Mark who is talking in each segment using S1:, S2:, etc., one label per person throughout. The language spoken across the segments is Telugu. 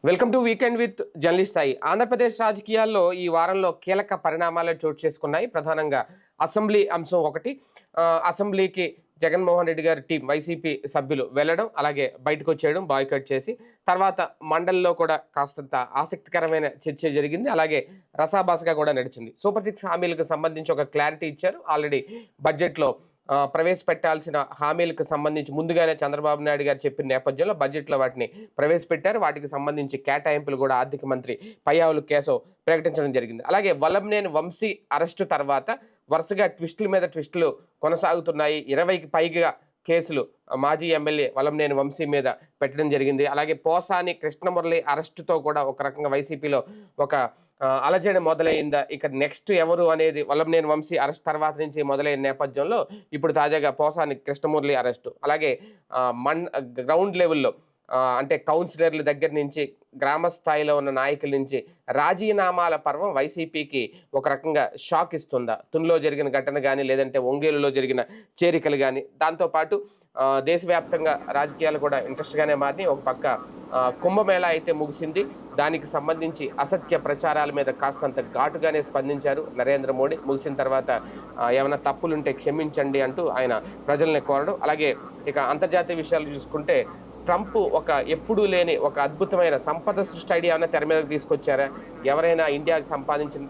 S1: Welcome to weekend with journalist Sai. Andhra Pradesh రాజకీయాల్లో ఈ వారంలో కీలక పరిణామాలు చోటు చేసుకున్నాయి. ప్రధానంగా అసెంబ్లీ అంశం ఒకటి. అసెంబ్లీకి జగన్మోహన్ రెడ్డి గారి టీం వైసీపీ సభ్యులు వెళ్ళడం, అలాగే బయటకు వచ్చేయడం, బాయ్కట్ చేసి తర్వాత మండలిలో కూడా కాస్తంత ఆసక్తికరమైన చర్చ జరిగింది. అలాగే రసాభాసగా కూడా నడిచింది. సూపర్ 6 హామీలకు సంబంధించి ఒక క్లారిటీ ఇచ్చారు. ఆల్రెడీ బడ్జెట్లో ప్రవేశపెట్టాల్సిన హామీలకు సంబంధించి ముందుగానే చంద్రబాబు నాయుడు గారు చెప్పిన నేపథ్యంలో బడ్జెట్లో వాటిని ప్రవేశపెట్టారు. వాటికి సంబంధించి కేటాయింపులు కూడా ఆర్థిక మంత్రి పయ్యావుల కేశవ్ ప్రకటించడం జరిగింది. అలాగే వల్లభనేని వంశీ అరెస్టు తర్వాత వరుసగా ట్విస్టుల మీద ట్విస్టులు కొనసాగుతున్నాయి. 20కి పైగా కేసులు మాజీ ఎమ్మెల్యే వల్లభనేని వంశీ మీద పెట్టడం జరిగింది. అలాగే పోసాని కృష్ణమురళి అరెస్టుతో కూడా ఒక రకంగా వైసీపీలో ఒక అలజడి మొదలైందా, ఇక నెక్స్ట్ ఎవరు అనేది వల్లభనేని వంశీ అరెస్ట్ తర్వాత నుంచి మొదలైన నేపథ్యంలో ఇప్పుడు తాజాగా పోసాని కృష్ణమురళి అరెస్టు, అలాగే గ్రౌండ్ లెవెల్లో అంటే కౌన్సిలర్ల దగ్గర నుంచి గ్రామ స్థాయిలో ఉన్న నాయకుల నుంచి రాజీనామాల పర్వం వైసీపీకి ఒక రకంగా షాక్ ఇస్తుందా? తునిలో జరిగిన ఘటన కానీ, లేదంటే ఒంగోలులో జరిగిన చేరికలు కానీ, దాంతోపాటు దేశవ్యాప్తంగా రాజకీయాలు కూడా ఇంట్రెస్ట్గానే మారినాయి. ఒక పక్క కుంభమేళా అయితే ముగిసింది. దానికి సంబంధించి అసత్య ప్రచారాల మీద కాస్తంత ఘాటుగానే స్పందించారు నరేంద్ర మోడీ. ముగిసిన తర్వాత ఏమైనా తప్పులుంటే క్షమించండి అంటూ ఆయన ప్రజల్ని కోరడం. అలాగే ఇక అంతర్జాతీయ విషయాలు చూసుకుంటే ట్రంప్ ఒక ఎప్పుడూ లేని ఒక అద్భుతమైన సంపద సృష్టి ఐడియాను తెర మీదకి తీసుకొచ్చారా? ఎవరైనా ఇండియాకి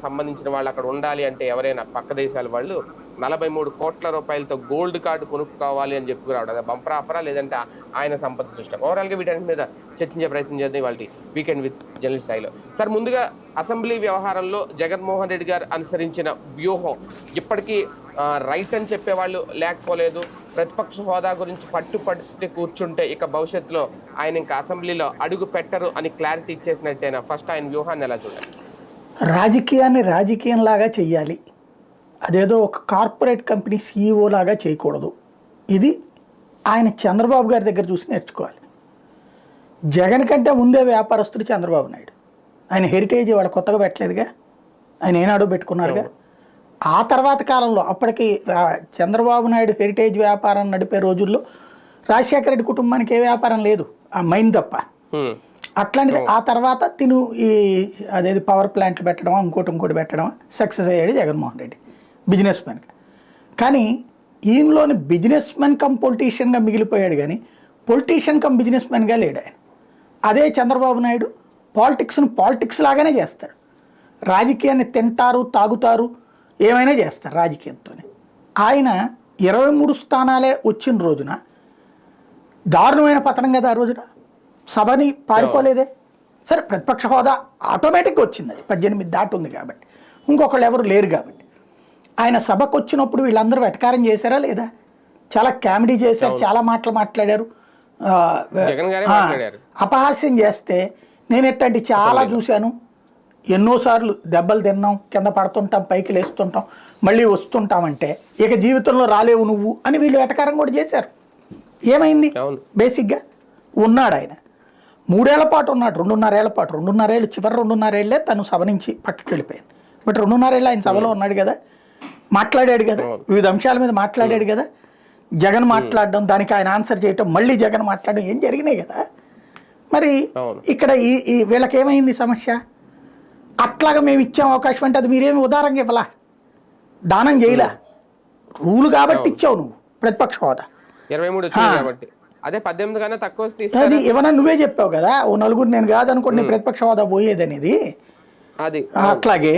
S1: సంబంధించిన వాళ్ళు అక్కడ ఉండాలి అంటే ఎవరైనా పక్క దేశాల వాళ్ళు 43 కోట్ల రూపాయలతో గోల్డ్ కార్డు కొనుక్కోవాలి అని చెప్పుకురావడం. అదే బంపర్ ఆఫరా, లేదంటే ఆయన సంపద సృష్టి? ఓవరాల్గా వీటన్నిటి మీద చర్చించే ప్రయత్నం చేద్దాం వాళ్ళ వీకెండ్ విత్ జర్నలిస్ట్ స్థాయిలో. సార్, ముందుగా అసెంబ్లీ వ్యవహారంలో జగన్మోహన్ రెడ్డి గారు అనుసరించిన వ్యూహం ఇప్పటికీ రైట్ అని చెప్పేవాళ్ళు లేకపోలేదు. ప్రతిపక్ష హోదా గురించి పట్టుపట్టి కూర్చుంటే ఇక భవిష్యత్తులో ఆయన ఇంకా అసెంబ్లీలో అడుగు పెట్టరు అని క్లారిటీ ఇచ్చేసినట్టేనా? ఫస్ట్ ఆయన వ్యూహాన్ని ఎలా చూడాలి?
S2: రాజకీయాన్ని రాజకీయంలాగా చెయ్యాలి, అదేదో ఒక కార్పొరేట్ కంపెనీ సీఈఓ లాగా చేయకూడదు. ఇది ఆయన చంద్రబాబు గారి దగ్గర చూసి నేర్చుకోవాలి. జగన్ కంటే ముందే వ్యాపారస్తుడు చంద్రబాబు నాయుడు. ఆయన హెరిటేజ్ వాళ్ళు కొత్తగా పెట్టలేదుగా, ఆయన ఏనాడో పెట్టుకున్నారుగా. ఆ తర్వాత కాలంలో అప్పటికి చంద్రబాబు నాయుడు హెరిటేజ్ వ్యాపారం నడిపే రోజుల్లో రాజశేఖర రెడ్డి కుటుంబానికి ఏ వ్యాపారం లేదు, ఆ మైన్ తప్ప. అట్లాంటిది ఆ తర్వాత తిను ఈ అదేది పవర్ ప్లాంట్లు పెట్టడం, ఇంకోటి పెట్టడం సక్సెస్ అయ్యాడు జగన్మోహన్ రెడ్డి బిజినెస్ మ్యాన్గా. కానీ ఈయనలోని బిజినెస్ మ్యాన్ కమ్ పొలిటీషియన్గా మిగిలిపోయాడు, కానీ పొలిటీషియన్ కమ్ బిజినెస్ మ్యాన్గా లేడు ఆయన. అదే చంద్రబాబు నాయుడు పాలిటిక్స్ను పాలిటిక్స్ లాగానే చేస్తాడు. రాజకీయాన్ని తింటారు, తాగుతారు, ఏమైనా చేస్తారు రాజకీయంతోనే. ఆయన 23 స్థానాలే వచ్చిన రోజున దారుణమైన పతనం కదా. ఆ రోజున సభని పారిపోలేదే. సరే, ప్రతిపక్ష హోదా ఆటోమేటిక్గా వచ్చింది, అది 18 దాటి ఉంది కాబట్టి, ఇంకొకళ్ళు ఎవరు లేరు కాబట్టి. ఆయన సభకు వచ్చినప్పుడు వీళ్ళందరూ వెటకారం చేశారా లేదా? చాలా కామెడీ చేశారు, చాలా మాటలు మాట్లాడారు, అపహాస్యం చేస్తే నేను ఎట్టండి చాలా చూశాను. ఎన్నోసార్లు దెబ్బలు తిన్నాం, కింద పడుతుంటాం, పైకి లేస్తుంటాం, మళ్ళీ వస్తుంటామంటే ఇక జీవితంలో రాలేవు నువ్వు అని వీళ్ళు వెటకారం కూడా చేశారు. ఏమైంది? బేసిక్గా ఉన్నాడు ఆయన 3 ఏళ్ల పాటు ఉన్నాడు, 2.5 ఏళ్ల పాటు. 2.5 ఏళ్ళు, చివరి 2.5 ఏళ్లే తను సభ నుంచి పక్కకి వెళ్ళిపోయింది. బట్ 2.5 ఏళ్ళు ఆయన సభలో ఉన్నాడు కదా, మాట్లాడాడు కదా, వివిధ అంశాల మీద మాట్లాడాడు కదా. జగన్ మాట్లాడడం, దానికి ఆయన ఆన్సర్ చేయటం, మళ్ళీ జగన్ మాట్లాడడం, ఏం జరిగినాయి కదా. మరి ఇక్కడ ఈ వీళ్ళకి ఏమైంది సమస్య? అట్లాగా మేము ఇచ్చాం అవకాశం అంటే అది మీరేమి ఉదారంగా ఇవ్వలా, దానం చేయలే, రూల్ కాబట్టి ఇచ్చావు నువ్వు ప్రతిపక్ష హోదా.
S1: 23 అదే 18 కన్నా తక్కువ
S2: అది ఏమన్నా నువ్వే చెప్పావు కదా, ఓ నలుగురు నేను కాదనుకోండి ప్రతిపక్ష హోదా పోయేది అనేది. అది అట్లాగే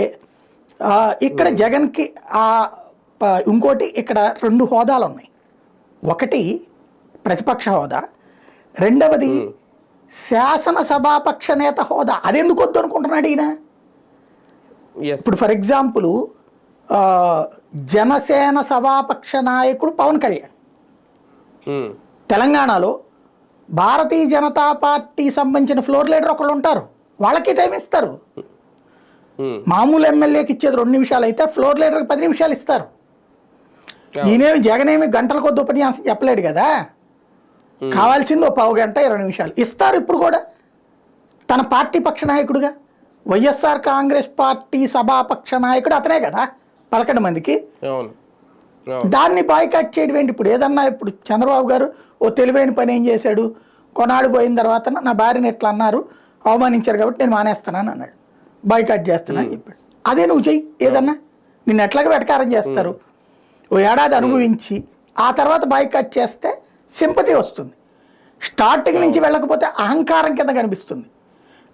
S2: ఇక్కడ జగన్కి ఇంకోటి ఇక్కడ 2 హోదాలు ఉన్నాయి. ఒకటి ప్రతిపక్ష హోదా, రెండవది శాసనసభాపక్ష నేత హోదా. అదెందుకు వద్దు అనుకుంటున్నాడు ఈయన? ఇప్పుడు ఫర్ ఎగ్జాంపుల్ జనసేన సభాపక్ష నాయకుడు పవన్ కళ్యాణ్, తెలంగాణలో భారతీయ జనతా పార్టీ సంబంధించిన ఫ్లోర్ లీడర్ ఒకళ్ళు ఉంటారు, వాళ్ళకి టైం ఇస్తారు. మామూలు ఎమ్మెల్యేకి ఇచ్చేది 2 నిమిషాలు అయితే ఫ్లోర్ లీడర్కి 10 నిమిషాలు ఇస్తారు. ఈయనేమి జగనేమి గంటల కొద్ది ఉపన్యాసం చెప్పలేడు కదా, కావాల్సింది ఓ 1/2 గంట 20 నిమిషాలు ఇస్తారు. ఇప్పుడు కూడా తన పార్టీ పక్ష నాయకుడుగా వైఎస్ఆర్ కాంగ్రెస్ పార్టీ సభాపక్ష నాయకుడు అతనే కదా 11 మందికి. దాన్ని బాయ్కాట్ చేయడం ఏంటి? ఇప్పుడు ఏదన్నా ఇప్పుడు చంద్రబాబు గారు ఓ తెలివైన పని ఏం చేశాడు, కొన్నాళ్ళు పోయిన తర్వాత నా భార్యని ఎట్లా అన్నారు, అవమానించారు కాబట్టి నేను మానేస్తానని అన్నాడు, బాయ్కాట్ చేస్తానని చెప్పాడు. అదే నువ్వు చెయ్యి ఏదన్నా, నిన్ను ఎట్లాగా వెటకారం చేస్తారు. ఓ ఏడాది అనుభవించి ఆ తర్వాత బాయ్కాట్ చేస్తే సింపతి వస్తుంది. స్టార్టింగ్ నుంచి వెళ్ళకపోతే అహంకారం కింద కనిపిస్తుంది,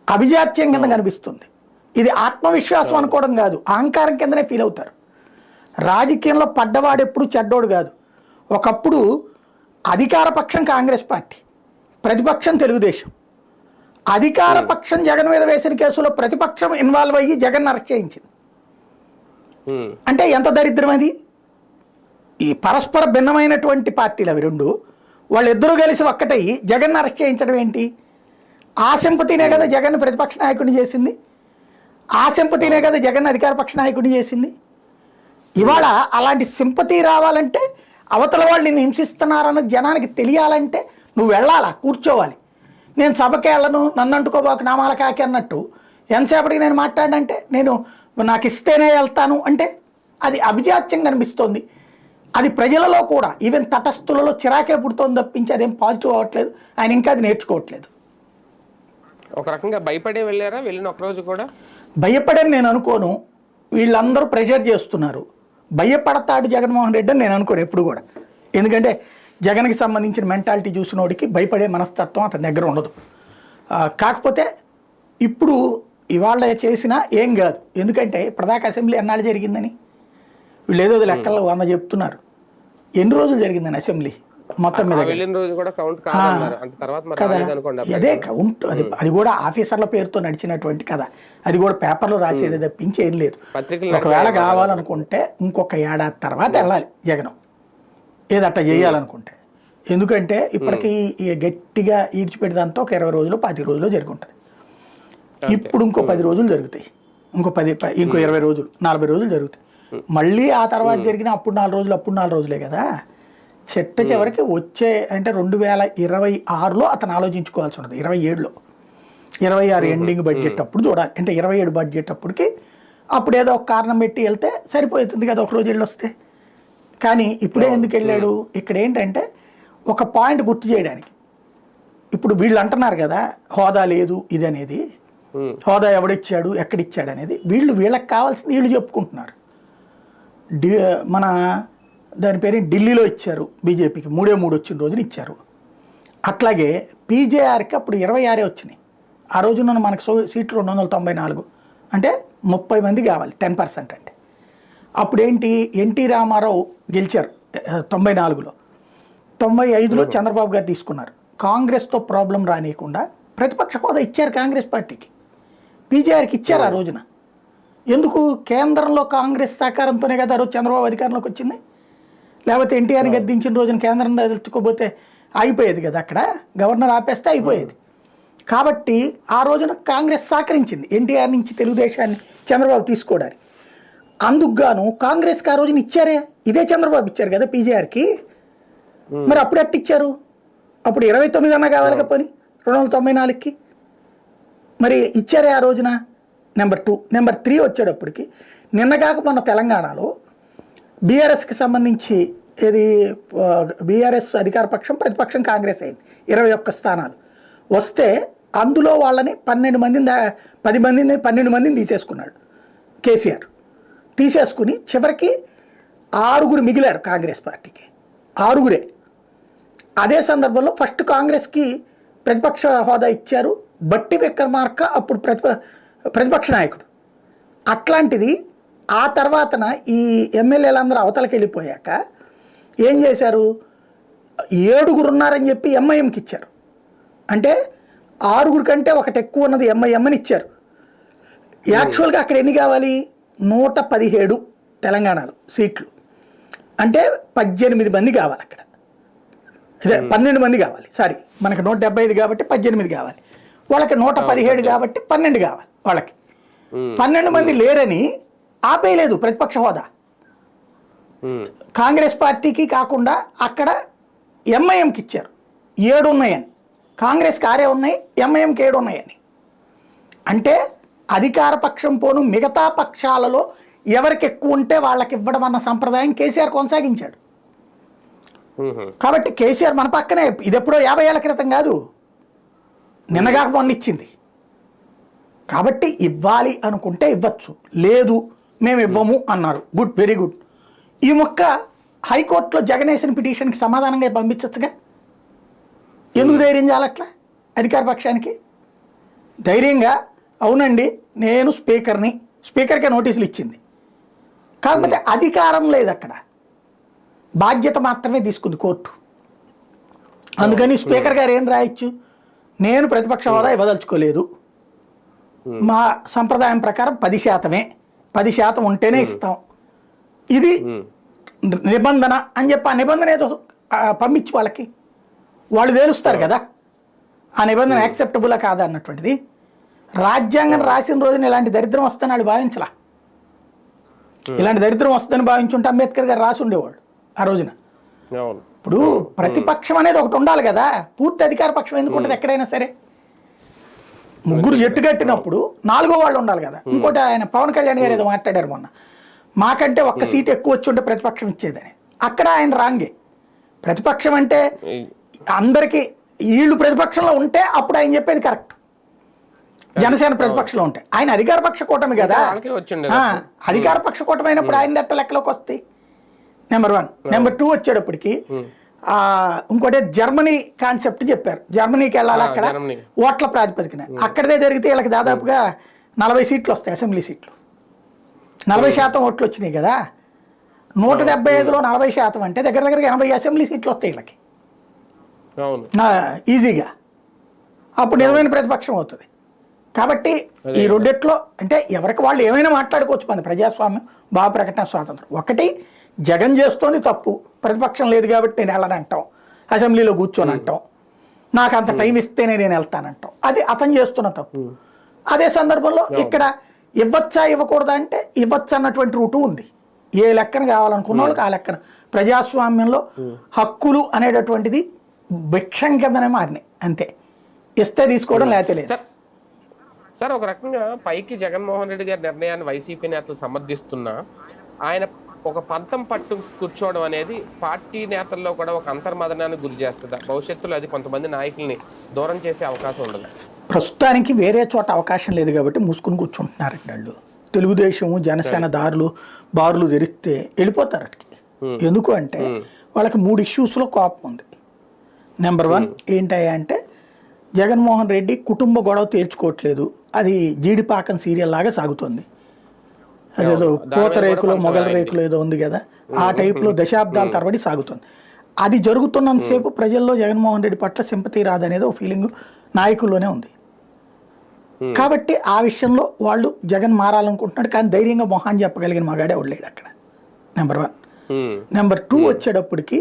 S2: అభిజాత్యం కింద కనిపిస్తుంది. ఇది ఆత్మవిశ్వాసం అనుకోవడం కాదు, అహంకారం కిందనే ఫీల్ అవుతారు. రాజకీయంలో పడ్డవాడు ఎప్పుడు చెడ్డోడు కాదు. ఒకప్పుడు అధికార పక్షం కాంగ్రెస్ పార్టీ, ప్రతిపక్షం తెలుగుదేశం. అధికార పక్షం జగన్ మీద వేసిన కేసులో ప్రతిపక్షం ఇన్వాల్వ్ అయ్యి జగన్ అరెస్ట్ చేయించింది. అంటే ఎంత దరిద్రం అది. ఈ పరస్పర భిన్నమైనటువంటి పార్టీలు అవి రెండు, వాళ్ళిద్దరూ కలిసి ఒక్కటయ్యి జగన్ అరెస్ట్ చేయించడం ఏంటి? ఆ సింపతినే కదా జగన్ ప్రతిపక్ష నాయకుడిని చేసింది, ఆ సింపతినే కదా జగన్ అధికార పక్ష నాయకుడిని చేసింది. ఇవాళ అలాంటి సింపతి రావాలంటే, అవతల వాళ్ళు నిన్ను హింసిస్తున్నారన్నది జనానికి తెలియాలంటే నువ్వు వెళ్ళాలా, కూర్చోవాలి. నేను సభకి వెళ్ళను, నన్ను అంటుకోబాకు నామాల కాకి అన్నట్టు ఎంతసేపటికి నేను మాట్లాడంటే నేను నాకు ఇస్తేనే వెళ్తాను అంటే అది అభిజాత్యం కనిపిస్తోంది. అది ప్రజలలో కూడా ఈవెన్ తటస్థులలో చిరాకే పుడుతోంది తప్పించి అదేం పాజిటివ్ అవ్వట్లేదు. ఆయన ఇంకా అది నేర్చుకోవట్లేదు.
S1: ఒక రకంగా భయపడే వెళ్ళారా వెళ్ళిన ఒక రోజు కూడా?
S2: భయపడని నేను అనుకోను, వీళ్ళందరూ ప్రెషర్ చేస్తున్నారు. భయపడతాడు జగన్మోహన్ రెడ్డి అని నేను అనుకోను ఎప్పుడు కూడా. ఎందుకంటే జగన్కి సంబంధించిన మెంటాలిటీ చూసినోడికి భయపడే మనస్తత్వం అతని దగ్గర ఉండదు. కాకపోతే ఇప్పుడు ఇవాళ చేసినా ఏం కాదు. ఎందుకంటే ప్రధాక అసెంబ్లీ ఎన్నాళ్ళు జరిగిందని వీళ్ళు ఏదో లెక్కల్లో 100 చెప్తున్నారు. ఎన్ని రోజులు జరిగిందని అసెంబ్లీ మొత్తం మీద? కదా, అదే కౌంట్. అది కూడా ఆఫీసర్ల పేరుతో నడిచినటువంటి కదా, అది కూడా పేపర్లో రాసేది తప్పించి ఏం లేదు. ఒకవేళ కావాలనుకుంటే ఇంకొక ఏడాది తర్వాత వెళ్ళాలి జగన్, ఏదట్టా చేయాలనుకుంటే. ఎందుకంటే ఇప్పటికీ గట్టిగా ఈడ్చిపెట్టేదంతా ఒక 20 రోజులు 25 రోజులు జరిగి ఉంటుంది. ఇప్పుడు ఇంకో 10 రోజులు జరుగుతాయి, ఇంకో 20 రోజులు 40 రోజులు జరుగుతాయి. మళ్ళీ ఆ తర్వాత జరిగిన అప్పుడు 4 రోజులు, అప్పుడు 4 రోజులే కదా. చెట్ట చివరికి వచ్చే అంటే 2026లో అతను ఆలోచించుకోవాల్సి ఉంటుంది. 27లో 26 ఎండింగ్ బడ్జెట్ అప్పుడు చూడాలి. అంటే 27 బడ్జెట్ అప్పటికి అప్పుడు ఏదో ఒక కారణం పెట్టి వెళ్తే సరిపోతుంది కదా, ఒక రోజు వెళ్ళి వస్తే. కానీ ఇప్పుడే ఎందుకు వెళ్ళాడు? ఇక్కడ ఏంటంటే ఒక పాయింట్ గుర్తు చేయడానికి. ఇప్పుడు వీళ్ళు అంటున్నారు కదా హోదా లేదు ఇది అనేది, హోదా ఎవడిచ్చాడు ఎక్కడిచ్చాడు అనేది. వీళ్ళకి కావాల్సింది వీళ్ళు చెప్పుకుంటున్నారు. మన దాని పేరు ఢిల్లీలో ఇచ్చారు బీజేపీకి, 3 వచ్చిన రోజున ఇచ్చారు. అట్లాగే పీజేఆర్కి అప్పుడు 26 వచ్చినాయి. ఆ రోజున మనకు సీట్లు 294, అంటే 30 మంది కావాలి 10%. అంటే అప్పుడేంటి, ఎన్టీ రామారావు గెలిచారు 94లో, 95లో చంద్రబాబు గారు తీసుకున్నారు. కాంగ్రెస్తో ప్రాబ్లం రానియకుండా ప్రతిపక్ష హోదా ఇచ్చారు కాంగ్రెస్ పార్టీకి, పీజేఆర్కి ఇచ్చారు ఆ రోజున. ఎందుకు? కేంద్రంలో కాంగ్రెస్ సహకారంతోనే కదా ఆ రోజు చంద్రబాబు అధికారంలోకి వచ్చింది. లేకపోతే ఎన్టీఆర్ని గద్దించిన రోజున కేంద్రం తెచ్చుకోకపోతే అయిపోయేది కదా, అక్కడ గవర్నర్ ఆపేస్తే అయిపోయేది. కాబట్టి ఆ రోజున కాంగ్రెస్ సహకరించింది ఎన్టీఆర్ నుంచి తెలుగుదేశాన్ని చంద్రబాబు తీసుకోవడానికి. అందుకు గాను కాంగ్రెస్కి ఆ రోజున ఇచ్చారే, ఇదే చంద్రబాబు ఇచ్చారు కదా పీజేఆర్కి. మరి అప్పుడు ఎట్టు ఇచ్చారు? అప్పుడు 29 అన్నా కావాలి కదా, పోనీ 294కి మరి ఇచ్చారే ఆ రోజున. నెంబర్ 2. నెంబర్ 3 వచ్చేటప్పటికి నిన్నగాక మొన్న తెలంగాణలో బీఆర్ఎస్కి సంబంధించి ఇది బీఆర్ఎస్ అధికార పక్షం, ప్రతిపక్షం కాంగ్రెస్ అయింది. 21 స్థానాలు వస్తే అందులో వాళ్ళని 12 మందిని తీసేసుకున్నాడు కేసీఆర్. తీసేసుకుని చివరికి 6 మిగిలారు కాంగ్రెస్ పార్టీకి, 6. అదే సందర్భంలో ఫస్ట్ కాంగ్రెస్కి ప్రతిపక్ష హోదా ఇచ్చారు బట్టి విక్రమార్క, అప్పుడు ప్రతిపక్ష నాయకుడు. అట్లాంటిది ఆ తర్వాతన ఈ ఎమ్మెల్యేలందరూ అవతలకి వెళ్ళిపోయాక ఏం చేశారు, 7 ఉన్నారని చెప్పి ఎంఐఎంకి ఇచ్చారు. అంటే 6 కంటే ఒకటి ఎక్కువ ఉన్నది ఎంఐఎంని ఇచ్చారు. యాక్చువల్గా అక్కడ ఎన్ని కావాలి? 117 తెలంగాణలో సీట్లు, అంటే 18 మంది కావాలి అక్కడ. ఇదే 12 మంది కావాలి, సారీ మనకి 175 కాబట్టి 18 కావాలి. వాళ్ళకి 117 కాబట్టి 12 కావాలి. వాళ్ళకి 12 మంది లేరని ఆపేయలేదు ప్రతిపక్ష హోదా. కాంగ్రెస్ పార్టీకి కాకుండా అక్కడ ఎంఐఎంకి ఇచ్చారు 7 ఉన్నాయని. కాంగ్రెస్కి 6 ఉన్నాయి, ఎంఐఎంకి 7 ఉన్నాయని. అంటే అధికార పక్షం పోను మిగతా పక్షాలలో ఎవరికి ఎక్కువ ఉంటే వాళ్ళకి ఇవ్వడం అన్న సంప్రదాయం కేసీఆర్ కొనసాగించాడు. కాబట్టి కేసీఆర్ మన పక్కనే, ఇది ఎప్పుడో 50 ఏళ్ల క్రితం కాదు, నిన్నగాక మొన్న ఇచ్చింది. కాబట్టి ఇవ్వాలి అనుకుంటే ఇవ్వచ్చు, లేదు మేము ఇవ్వము అన్నారు, గుడ్, వెరీ గుడ్. ఈ మొక్క హైకోర్టులో జగన్ వేసిన పిటిషన్కి సమాధానంగా పంపించచ్చుగా. ఎందుకు ధైర్యం చేయాలట్లా అధికార పక్షానికి? ధైర్యంగా అవునండి నేను స్పీకర్ని, స్పీకర్కే నోటీసులు ఇచ్చింది, కాకపోతే అధికారం లేదు అక్కడ, బాధ్యత మాత్రమే తీసుకుంది కోర్టు. అందుకని స్పీకర్ గారు ఏం రాయొచ్చు, నేను ప్రతిపక్ష హోదా ఇవ్వదలుచుకోలేదు, మా సంప్రదాయం ప్రకారం 10%, 10% ఉంటేనే ఇస్తాం, ఇది నిబంధన అని చెప్పి ఆ నిబంధన ఏదో పంపించి వాళ్ళకి వాళ్ళు తేలుస్తారు కదా ఆ నిబంధన యాక్సెప్టబులా కాదా అన్నటువంటిది. రాజ్యాంగం రాసిన రోజున ఇలాంటి దరిద్రం వస్తుందని వాళ్ళు భావించలా. ఇలాంటి దరిద్రం వస్తుందని భావించుంటే అంబేద్కర్ గారు రాసి ఉండేవాళ్ళు ఆ రోజున. ఇప్పుడు ప్రతిపక్షం అనేది ఒకటి ఉండాలి కదా, పూర్తి అధికార పక్షం ఎందుకు ఉంటుంది ఎక్కడైనా సరే? ముగ్గురు జట్టు కట్టినప్పుడు 4గో వాళ్ళు ఉండాలి కదా. ఇంకోటి ఆయన పవన్ కళ్యాణ్ గారు ఏదో మాట్లాడారు మొన్న, మాకంటే ఒక్క సీట్ ఎక్కువ వచ్చి ఉంటే ప్రతిపక్షం ఇచ్చేదని. అక్కడ ఆయన రాంగే. ప్రతిపక్షం అంటే అందరికీ వీళ్ళు ప్రతిపక్షంలో ఉంటే అప్పుడు ఆయన చెప్పేది కరెక్ట్. జనసేన ప్రతిపక్షంలో ఉంటే ఆయన అధికార పక్ష కూటమి కదా, అధికార పక్ష కూటమి అయినప్పుడు ఆయన దట్ట లెక్కలోకి వస్తాయి. నెంబర్ 1. నెంబర్ 2 వచ్చేటప్పటికి ఇంకోటి జర్మనీ కాన్సెప్ట్ చెప్పారు. జర్మనీకి వెళ్ళాలి, అక్కడ ఓట్ల ప్రాతిపదికన, అక్కడదే జరిగితే వీళ్ళకి దాదాపుగా 40 సీట్లు వస్తాయి, అసెంబ్లీ సీట్లు. 40% ఓట్లు వచ్చినాయి కదా, 175లో 40% అంటే దగ్గర దగ్గరగా 80 అసెంబ్లీ సీట్లు వస్తాయి వీళ్ళకి ఈజీగా. అప్పుడు నిజమైన ప్రతిపక్షం అవుతుంది. కాబట్టి ఈ రెండిట్లో అంటే ఎవరికి వాళ్ళు ఏమైనా మాట్లాడుకోవచ్చు, మన ప్రజాస్వామ్యం, భావ ప్రకటన స్వాతంత్రం. ఒకటి జగన్ చేస్తోంది తప్పు, ప్రతిపక్షం లేదు కాబట్టి నేను వెళ్ళనంటాం, అసెంబ్లీలో కూర్చొని అంటాం, నాకు అంత టైం ఇస్తేనే నేను వెళ్తానంటాం, అది అతను చేస్తున్న తప్పు. అదే సందర్భంలో ఇక్కడ ఇవ్వచ్చా ఇవ్వకూడదా అంటే ఇవ్వచ్చు అన్నటువంటి రూటు ఉంది. ఏ లెక్కన కావాలనుకున్న వాళ్ళకి ఆ లెక్కన. ప్రజాస్వామ్యంలో హక్కులు అనేటటువంటిది భిక్షం కిందనే మారినాయి అంతే, ఇస్తే తీసుకోవడం లేకపోతే లేదు.
S1: సార్ ఒక రకంగా పైకి జగన్మోహన్ రెడ్డి గారి నిర్ణయాన్ని వైసీపీ నేతలు సమర్థిస్తున్నా ఆయన ఒక పంతం పట్టు కూర్చోవడం అనేది పార్టీ నేతల్లో కూడా ఒక అంతర్మదనానికి గురి చేస్తుందా? భవిష్యత్తులో అది కొంతమంది నాయకుల్ని దూరం చేసే అవకాశం ఉండదు.
S2: ప్రస్తుతానికి వేరే చోట అవకాశం లేదు కాబట్టి మూసుకుని కూర్చుంటున్నారు వాళ్ళు. తెలుగుదేశం జనసేన బారులు తెరిస్తే వెళ్ళిపోతారు అటుకి. ఎందుకు అంటే వాళ్ళకి 3 ఇష్యూస్లో కోపం ఉంది. నెంబర్ 1 ఏంటయ్యా అంటే జగన్మోహన్ రెడ్డి కుటుంబ గొడవ తేల్చుకోవట్లేదు, అది జీడిపాకం సీరియల్ లాగా సాగుతుంది. అదేదో పూత రేకులో మొగల రేకులు ఏదో ఉంది కదా, ఆ టైప్లో దశాబ్దాల తరబడి సాగుతుంది. అది జరుగుతున్నంతసేపు ప్రజల్లో జగన్మోహన్ రెడ్డి పట్ల సింపతి రాదనేది ఒక ఫీలింగ్ నాయకుల్లోనే ఉంది. కాబట్టి ఆ విషయంలో వాళ్ళు జగన్ మారాలనుకుంటున్నాడు, కానీ ధైర్యంగా మొహాన్ని చెప్పగలిగిన మగాడే ఉండలేడు అక్కడ. నెంబర్ 1. నెంబర్ 2 వచ్చేటప్పటికి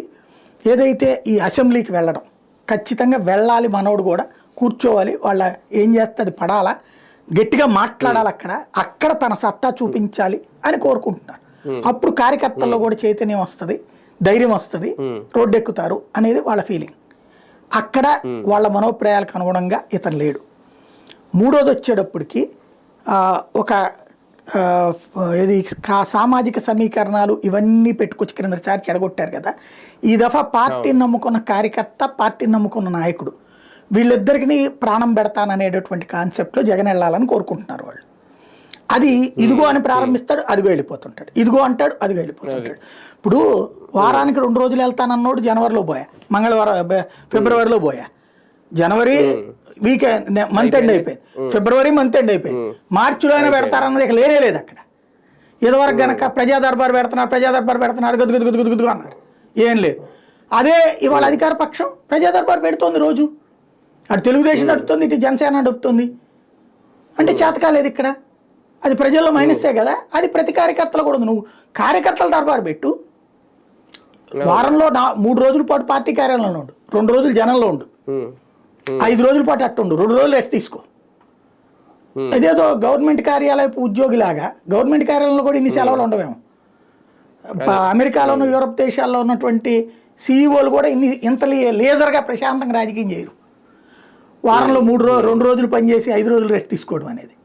S2: ఏదైతే ఈ అసెంబ్లీకి వెళ్ళడం, ఖచ్చితంగా వెళ్ళాలి, మనోడు కూడా కూర్చోవాలి, వాళ్ళ ఏం చేస్తే అది పడాలా, గట్టిగా మాట్లాడాలి, అక్కడ తన సత్తా చూపించాలి అని కోరుకుంటున్నారు. అప్పుడు కార్యకర్తల్లో కూడా చైతన్యం వస్తుంది, ధైర్యం వస్తుంది, రోడ్డు ఎక్కుతారు అనేది వాళ్ళ ఫీలింగ్. అక్కడ వాళ్ళ మనోప్రాయాలకు అనుగుణంగా ఇతను లేడు. 3వది వచ్చేటప్పటికి ఒక ఇది సామాజిక సమీకరణాలు ఇవన్నీ పెట్టుకొచ్చి క్రిందసారి చెడగొట్టారు కదా, ఈ దఫా పార్టీని నమ్ముకున్న కార్యకర్త, పార్టీని నమ్ముకున్న నాయకుడు, వీళ్ళిద్దరికి ప్రాణం పెడతాననేటటువంటి కాన్సెప్ట్లో జగన్ వెళ్ళాలని కోరుకుంటున్నారు వాళ్ళు. అది ఇదిగో అని ప్రారంభిస్తాడు, అదిగో వెళ్ళిపోతుంటాడు, ఇదిగో అంటాడు, అదిగో వెళ్ళిపోతుంటాడు. ఇప్పుడు వారానికి 2 రోజులు వెళ్తానన్నోడు జనవరిలో పోయా, ఫిబ్రవరిలో పోయా, జనవరి మంత్ ఎండ్ అయిపోయింది, ఫిబ్రవరి మంత్ ఎండ్ అయిపోయింది, మార్చిలో అయినా పెడతారన్నది ఇక లేనే లేదు అక్కడ. ఇదివరకు కనుక ప్రజా దర్బార్ పెడుతున్నారు గదుగుదుగుదుగుదుగు అన్నారు, ఏం లేదు. అదే ఇవాళ అధికార పక్షం ప్రజా దర్బార్ పెడుతోంది రోజు, అటు తెలుగుదేశం నడుపుతుంది, ఇటు జనసేన నడుపుతుంది, అంటే చేతకాలేదు ఇక్కడ. అది ప్రజల్లో మైనస్సే కదా, అది ప్రతి కార్యకర్తలు కూడా ఉంది. నువ్వు కార్యకర్తల దర్బారు పెట్టు, వారంలో 3 రోజుల పాటు పార్టీ కార్యాలయంలో ఉండు, 2 రోజులు జనంలో ఉండు, 5 రోజుల పాటు అట్టుండు, 2 రోజులు రెస్ట్ తీసుకో. అదేదో గవర్నమెంట్ కార్యాలయపు ఉద్యోగిలాగా గవర్నమెంట్ కార్యాలయంలో కూడా ఇన్ని సెలవులు ఉండవేమో. అమెరికాలోను యూరప్ దేశాల్లో ఉన్నటువంటి సీఈఓలు కూడా ఇంత లేజర్గా ప్రశాంతంగా రాజకీయం చేయరు. వారంలో 2 రోజులు పనిచేసి 5 రోజులు రెస్ట్ తీసుకోవడం అనేది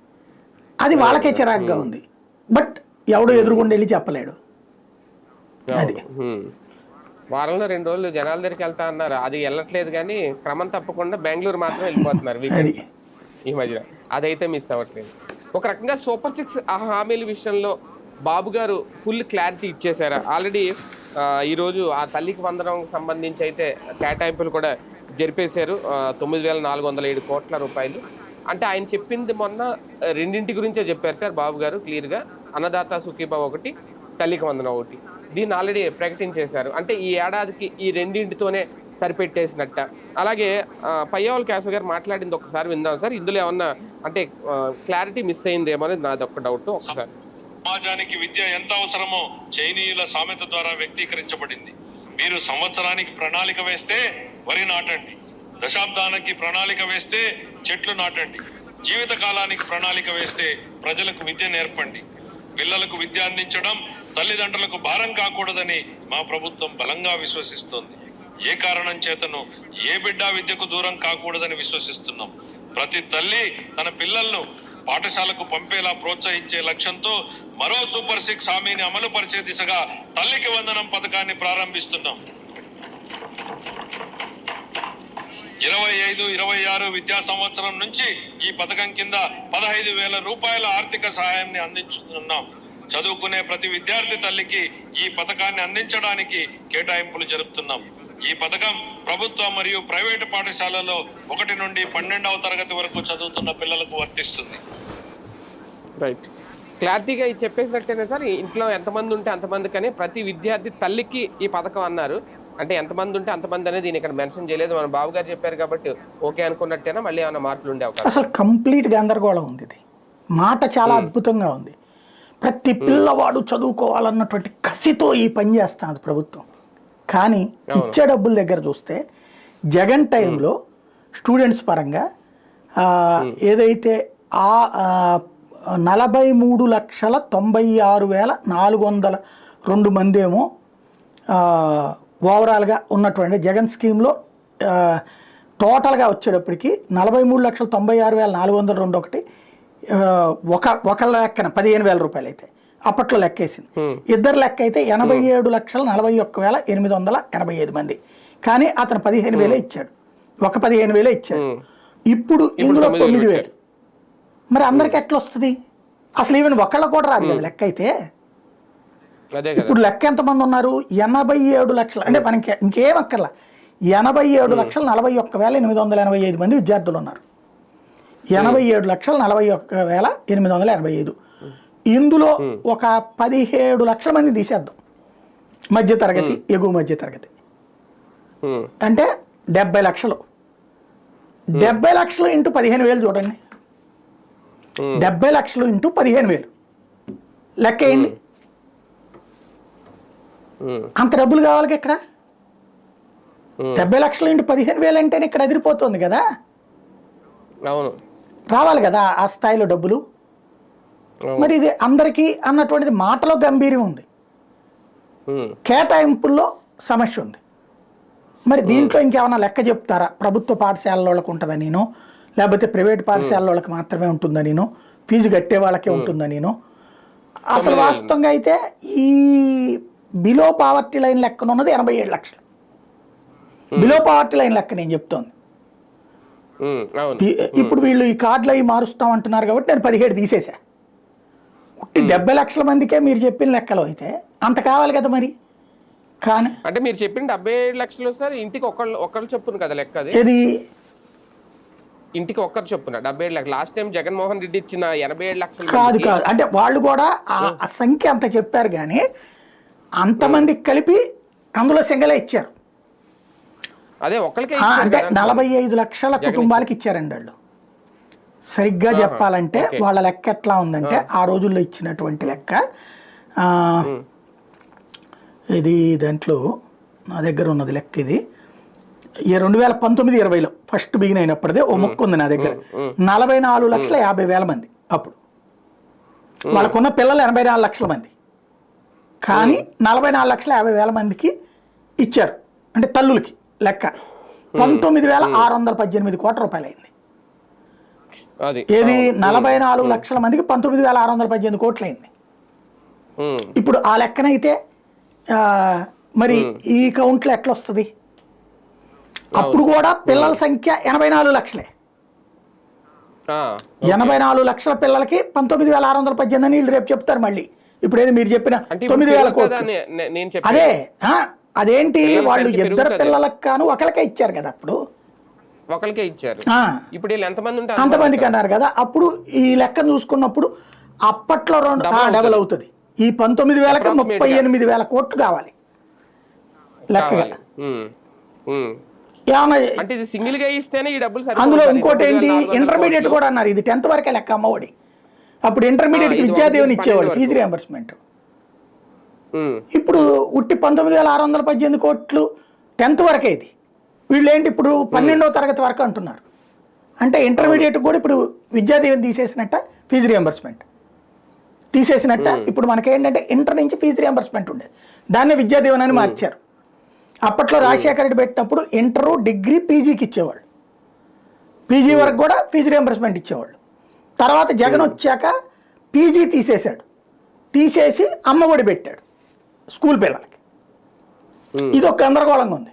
S2: అది వాళ్ళకే చిరాకుగా ఉంది. బట్ ఎవడో ఎదురుగుండా వెళ్ళి చెప్పలేడు. అది
S1: వారంలో 2 రోజులు జనాల దగ్గరికి వెళ్తా అన్నారు, అది వెళ్ళట్లేదు, కానీ క్రమం తప్పకుండా బెంగళూరు మాత్రం వెళ్ళిపోతున్నారు ఈ మధ్య. అదైతే మిస్ అవ్వట్లేదు. ఒక రకంగా సూపర్ సిక్స్ హామీల విషయంలో బాబు గారు ఫుల్ క్లారిటీ ఇచ్చేశారా? ఆల్రెడీ ఈరోజు ఆ తల్లికి వందనం సంబంధించి అయితే కేటాయింపులు కూడా జరిపేశారు. 9,407 కోట్ల రూపాయలు. అంటే ఆయన చెప్పింది మొన్న రెండింటి గురించే చెప్పారు సార్ బాబు గారు క్లియర్గా. అన్నదాత సుఖీభావ ఒకటి, తల్లికి వందనం ఒకటి. దీన్ని ఆల్రెడీ ప్రకటించేశారు. అంటే ఈ ఏడాదికి ఈ రెండింటితోనే సరిపెట్టేసినట్ట. అలాగే పయ్యావుల కేశవ్ గారు మాట్లాడింది ఒకసారి విందాం సార్. ఇందులో ఏమన్నా అంటే క్లారిటీ మిస్ అయిందేమో అనేది నాది ఒక డౌట్. ఒకసారి
S3: సమాజానికి విద్య ఎంత అవసరమో చైనీయుల సామెత ద్వారా వ్యక్తీకరించబడింది. మీరు సంవత్సరానికి ప్రణాళిక వేస్తే వరి నాటండి, దశాబ్దానికి ప్రణాళిక వేస్తే చెట్లు నాటండి, జీవిత కాలానికి ప్రణాళిక వేస్తే ప్రజలకు విద్య నేర్పండి. పిల్లలకు విద్య అందించడం తల్లిదండ్రులకు భారం కాకూడదని మా ప్రభుత్వం బలంగా విశ్వసిస్తోంది. ఏ కారణం చేతను ఏ బిడ్డ విద్యకు దూరం కాకూడదని విశ్వసిస్తున్నాం. ప్రతి తల్లి తన పిల్లలను పాఠశాలకు పంపేలా ప్రోత్సహించే లక్ష్యంతో మరో సూపర్ సిక్స్ హామీని అమలు పరిచే దిశగా తల్లికి వందనం పథకాన్ని ప్రారంభిస్తున్నాం. 25-26 విద్యా సంవత్సరం నుంచి ఈ పథకం కింద 15,000 రూపాయల ఆర్థిక సహాయాన్ని అందించుతున్నాం. చదువుకునే ప్రతి విద్యార్థి తల్లికి ఈ పథకాన్ని అందించడానికి కేటాయింపులు జరుపుతున్నాం. ఈ పథకం ప్రభుత్వ మరియు ప్రైవేటు పాఠశాలలో 1 నుండి 12వ తరగతి వరకు చదువుతున్న పిల్లలకు వర్తిస్తుంది.
S1: రైట్, క్లారిటీగా ఇది చెప్పేసినట్టేనే సార్. ఇంట్లో ఎంతమంది ఉంటే అంతమంది కానీ ప్రతి విద్యార్థి తల్లికి ఈ పథకం అన్నారు. అంటే ఎంతమంది ఉంటే అంతమంది అనేది దీని ఇక్కడ మెన్షన్ చేయలేదు. మన బాబు గారు చెప్పారు కాబట్టి ఓకే అనుకున్నట్టేనా, మళ్ళీ ఏమైనా మార్పులు ఉండే అవకాశం?
S2: అసలు కంప్లీట్ గందరగోళం ఉంది. ఇది మాట చాలా అద్భుతంగా ఉంది. ప్రతి పిల్లవాడు చదువుకోవాలన్నటువంటి కసితో ఈ పని చేస్తున్నది ప్రభుత్వం. కానీ ఇచ్చే డబ్బుల దగ్గర చూస్తే జగన్ టైంలో స్టూడెంట్స్ పరంగా ఏదైతే 43,96,402 మంది ఏమో ఓవరాల్గా ఉన్నటువంటి జగన్ స్కీమ్లో టోటల్గా వచ్చేటప్పటికి 43,96,402 ఒకటి ఒక లెక్కన 15,000 రూపాయలు అయితే అప్పట్లో లెక్కేసింది. ఇద్దరు లెక్క అయితే 87,41,885 మంది. కానీ అతను 15,000 ఇచ్చాడు, 15,000 ఇచ్చాడు. ఇప్పుడు ఇందులో 9,000. మరి అందరికి ఎట్లా వస్తుంది? అసలు ఈవెన్ ఒకళ్ళకు కూడా రాదు కదా లెక్క అయితే. ఇప్పుడు లెక్క ఎంతమంది ఉన్నారు? 87 లక్షలు. అంటే మనకి ఇంకేం అక్కర్లా, 87,41,885 మంది విద్యార్థులు ఉన్నారు. 87,41,885. ఇందులో ఒక 17 లక్షల మంది తీసేద్దాం మధ్య తరగతి, ఎగువ మధ్య తరగతి. అంటే 70 లక్షలు. 70 లక్షలు ఇంటూ 15,000 చూడండి. 70 లక్షలు ఇంటూ 15,000 లెక్క వేయండి. అంత డబ్బులు కావాలి ఇక్కడ. 70 లక్షలు ఇంటూ 15,000 అంటేనే ఇక్కడ అదిరిపోతుంది కదా. రావాలి కదా ఆ స్థాయిలో డబ్బులు. మరి ఇది అందరికీ అన్నటువంటిది మాటలో గంభీర్యం ఉంది, కేటాయింపుల్లో సమస్య ఉంది. మరి దీంట్లో ఇంకేమైనా లెక్క చెప్తారా? ప్రభుత్వ పాఠశాల వాళ్ళకి ఉంటుందనినో, లేకపోతే ప్రైవేట్ పాఠశాల వాళ్ళకి మాత్రమే ఉంటుందనినో, ఫీజు కట్టే వాళ్ళకే ఉంటుందనినో. అసలు వాస్తవంగా అయితే ఈ బిలో పావర్టీ లైన్ లెక్కన ఉన్నది 87 లక్షలు. బిలో పావర్టీ లైన్ లెక్క నేను చెప్తోంది. ఇప్పుడు వీళ్ళు ఈ కార్డులు అవి మారుస్తాం అంటున్నారు కాబట్టి నేను 17 తీసేసా. 70 లక్షల మందికే మీరు చెప్పిన లెక్కలో అయితే అంత కావాలి కదా మరి. కానీ
S1: అంటే మీరు చెప్పిన 77 లక్షలు సార్ ఇంటికి ఒకళ్ళు చెప్పును కదా లెక్క. అది
S2: ఇది
S1: ఇంటికి ఒక్కరు చెప్పున 77 లక్షలు. లాస్ట్ టైం జగన్మోహన్ రెడ్డి ఇచ్చిన 87 లక్షలు
S2: కాదు. అంటే వాళ్ళు కూడా ఆ సంఖ్య అంత చెప్పారు, కానీ అంతమందికి కలిపి అందులో సింగలే ఇచ్చారు.
S1: అదే ఒక్కరికే
S2: అంటే 45 లక్షల కుటుంబాలకి ఇచ్చారండి వాళ్ళు. సరిగ్గా చెప్పాలంటే వాళ్ళ లెక్క ఎట్లా ఉందంటే ఆ రోజుల్లో ఇచ్చినటువంటి లెక్క ఇది. దాంట్లో నా దగ్గర ఉన్నది లెక్క ఇది 2019-20లో ఫస్ట్ బిగిన్ అయినప్పటిదే ఓ మొక్క ఉంది నా దగ్గర. 44,50,000 మంది అప్పుడు. వాళ్ళకున్న పిల్లలు 84 లక్షల మంది. కానీ 44,50,000 మందికి ఇచ్చారు. అంటే తల్లులకి లెక్క 19,618 కోట్ల రూపాయలు అయింది. ఏది 44 లక్షల మందికి 19,618 కోట్లు అయింది. ఇప్పుడు ఆ లెక్కనైతే మరి ఈ కౌంట్లో ఎట్లా వస్తుంది? అప్పుడు కూడా పిల్లల సంఖ్య 84 లక్షలే.
S1: ఆ,
S2: 84 లక్షల పిల్లలకి 19,618 అని వీళ్ళు రేపు చెప్తారు మళ్ళీ. ఇప్పుడు ఏది మీరు చెప్పిన
S1: అంటే ఇప్పుడు
S2: 9,000
S1: పెరుగుతుందా
S2: కోట్లు.
S1: అని నేను చెప్పాను.
S2: అదే అదేంటి
S1: పిల్లల
S2: వాళ్ళు
S1: సంఖ్య
S2: ఇద్దరు
S1: పెరుగుతుంది.
S2: పిల్లలకు కాను ఒకరికే ఇచ్చారు కదా అప్పుడు.
S1: ఒకరికే ఇచ్చారు.
S2: ఆ,
S1: ఇప్పుడు వీళ్ళు ఎంతమంది ఉంటే
S2: అంతమందికి అన్నారు కదా. అప్పుడు ఈ లెక్కను చూసుకున్నప్పుడు అప్పట్లో డబల్ అవుతుంది. ఈ 19,000కి 38,000 కోట్లు కావాలి లెక్కగా.
S1: కావాలి. ఉమ్.
S2: ఏమన్నా
S1: అంటే ఇది సింగిల్ గా ఇస్తేనే ఈ డబ్బులు సరిపోవు
S2: అందులో
S1: సార్.
S2: ఇంకోటి ఏంటి
S1: 9,400
S2: ఇంటర్మీడియట్
S1: కోట్లు.
S2: కూడా అన్నారు. ఇది 10th వరకే లెక్క అమ్మఒడి. అప్పుడు ఇంటర్మీడియట్
S1: ఇది
S2: విద్యాదేవిని
S1: 12
S2: ఇచ్చేవాళ్ళు
S1: వరకు.
S2: Fees reimbursement.
S1: ఉమ్.
S2: ఇప్పుడు ఉట్టి 19,618 కోట్లు 10th వరకే ఇది. వీళ్ళు ఏంటి ఇప్పుడు 12వ తరగతి వరకు అంటున్నారు. అంటే ఇంటర్మీడియట్ కూడా ఇప్పుడు విద్యాదేవిని తీసేసినట్ట ఫీజు రియంబర్స్మెంట్ తీసేసినట్ట. ఇప్పుడు మనకేంటంటే ఇంటర్ నుంచి ఫీజు రియంబర్స్మెంట్ ఉండేది, దాన్నే విద్యాదేవన్ అని మార్చారు. అప్పట్లో రాజశేఖర రెడ్డి పెట్టినప్పుడు ఇంటరు, డిగ్రీ, పీజీకి ఇచ్చేవాళ్ళు. పీజీ వరకు కూడా ఫీజు రియంబర్స్మెంట్ ఇచ్చేవాళ్ళు. తర్వాత జగన్ వచ్చాక పీజీ తీసేశాడు, తీసేసి అమ్మఒడి పెట్టాడు స్కూల్ పిల్లలకి. ఇది ఒక గందరగోళంగా ఉంది.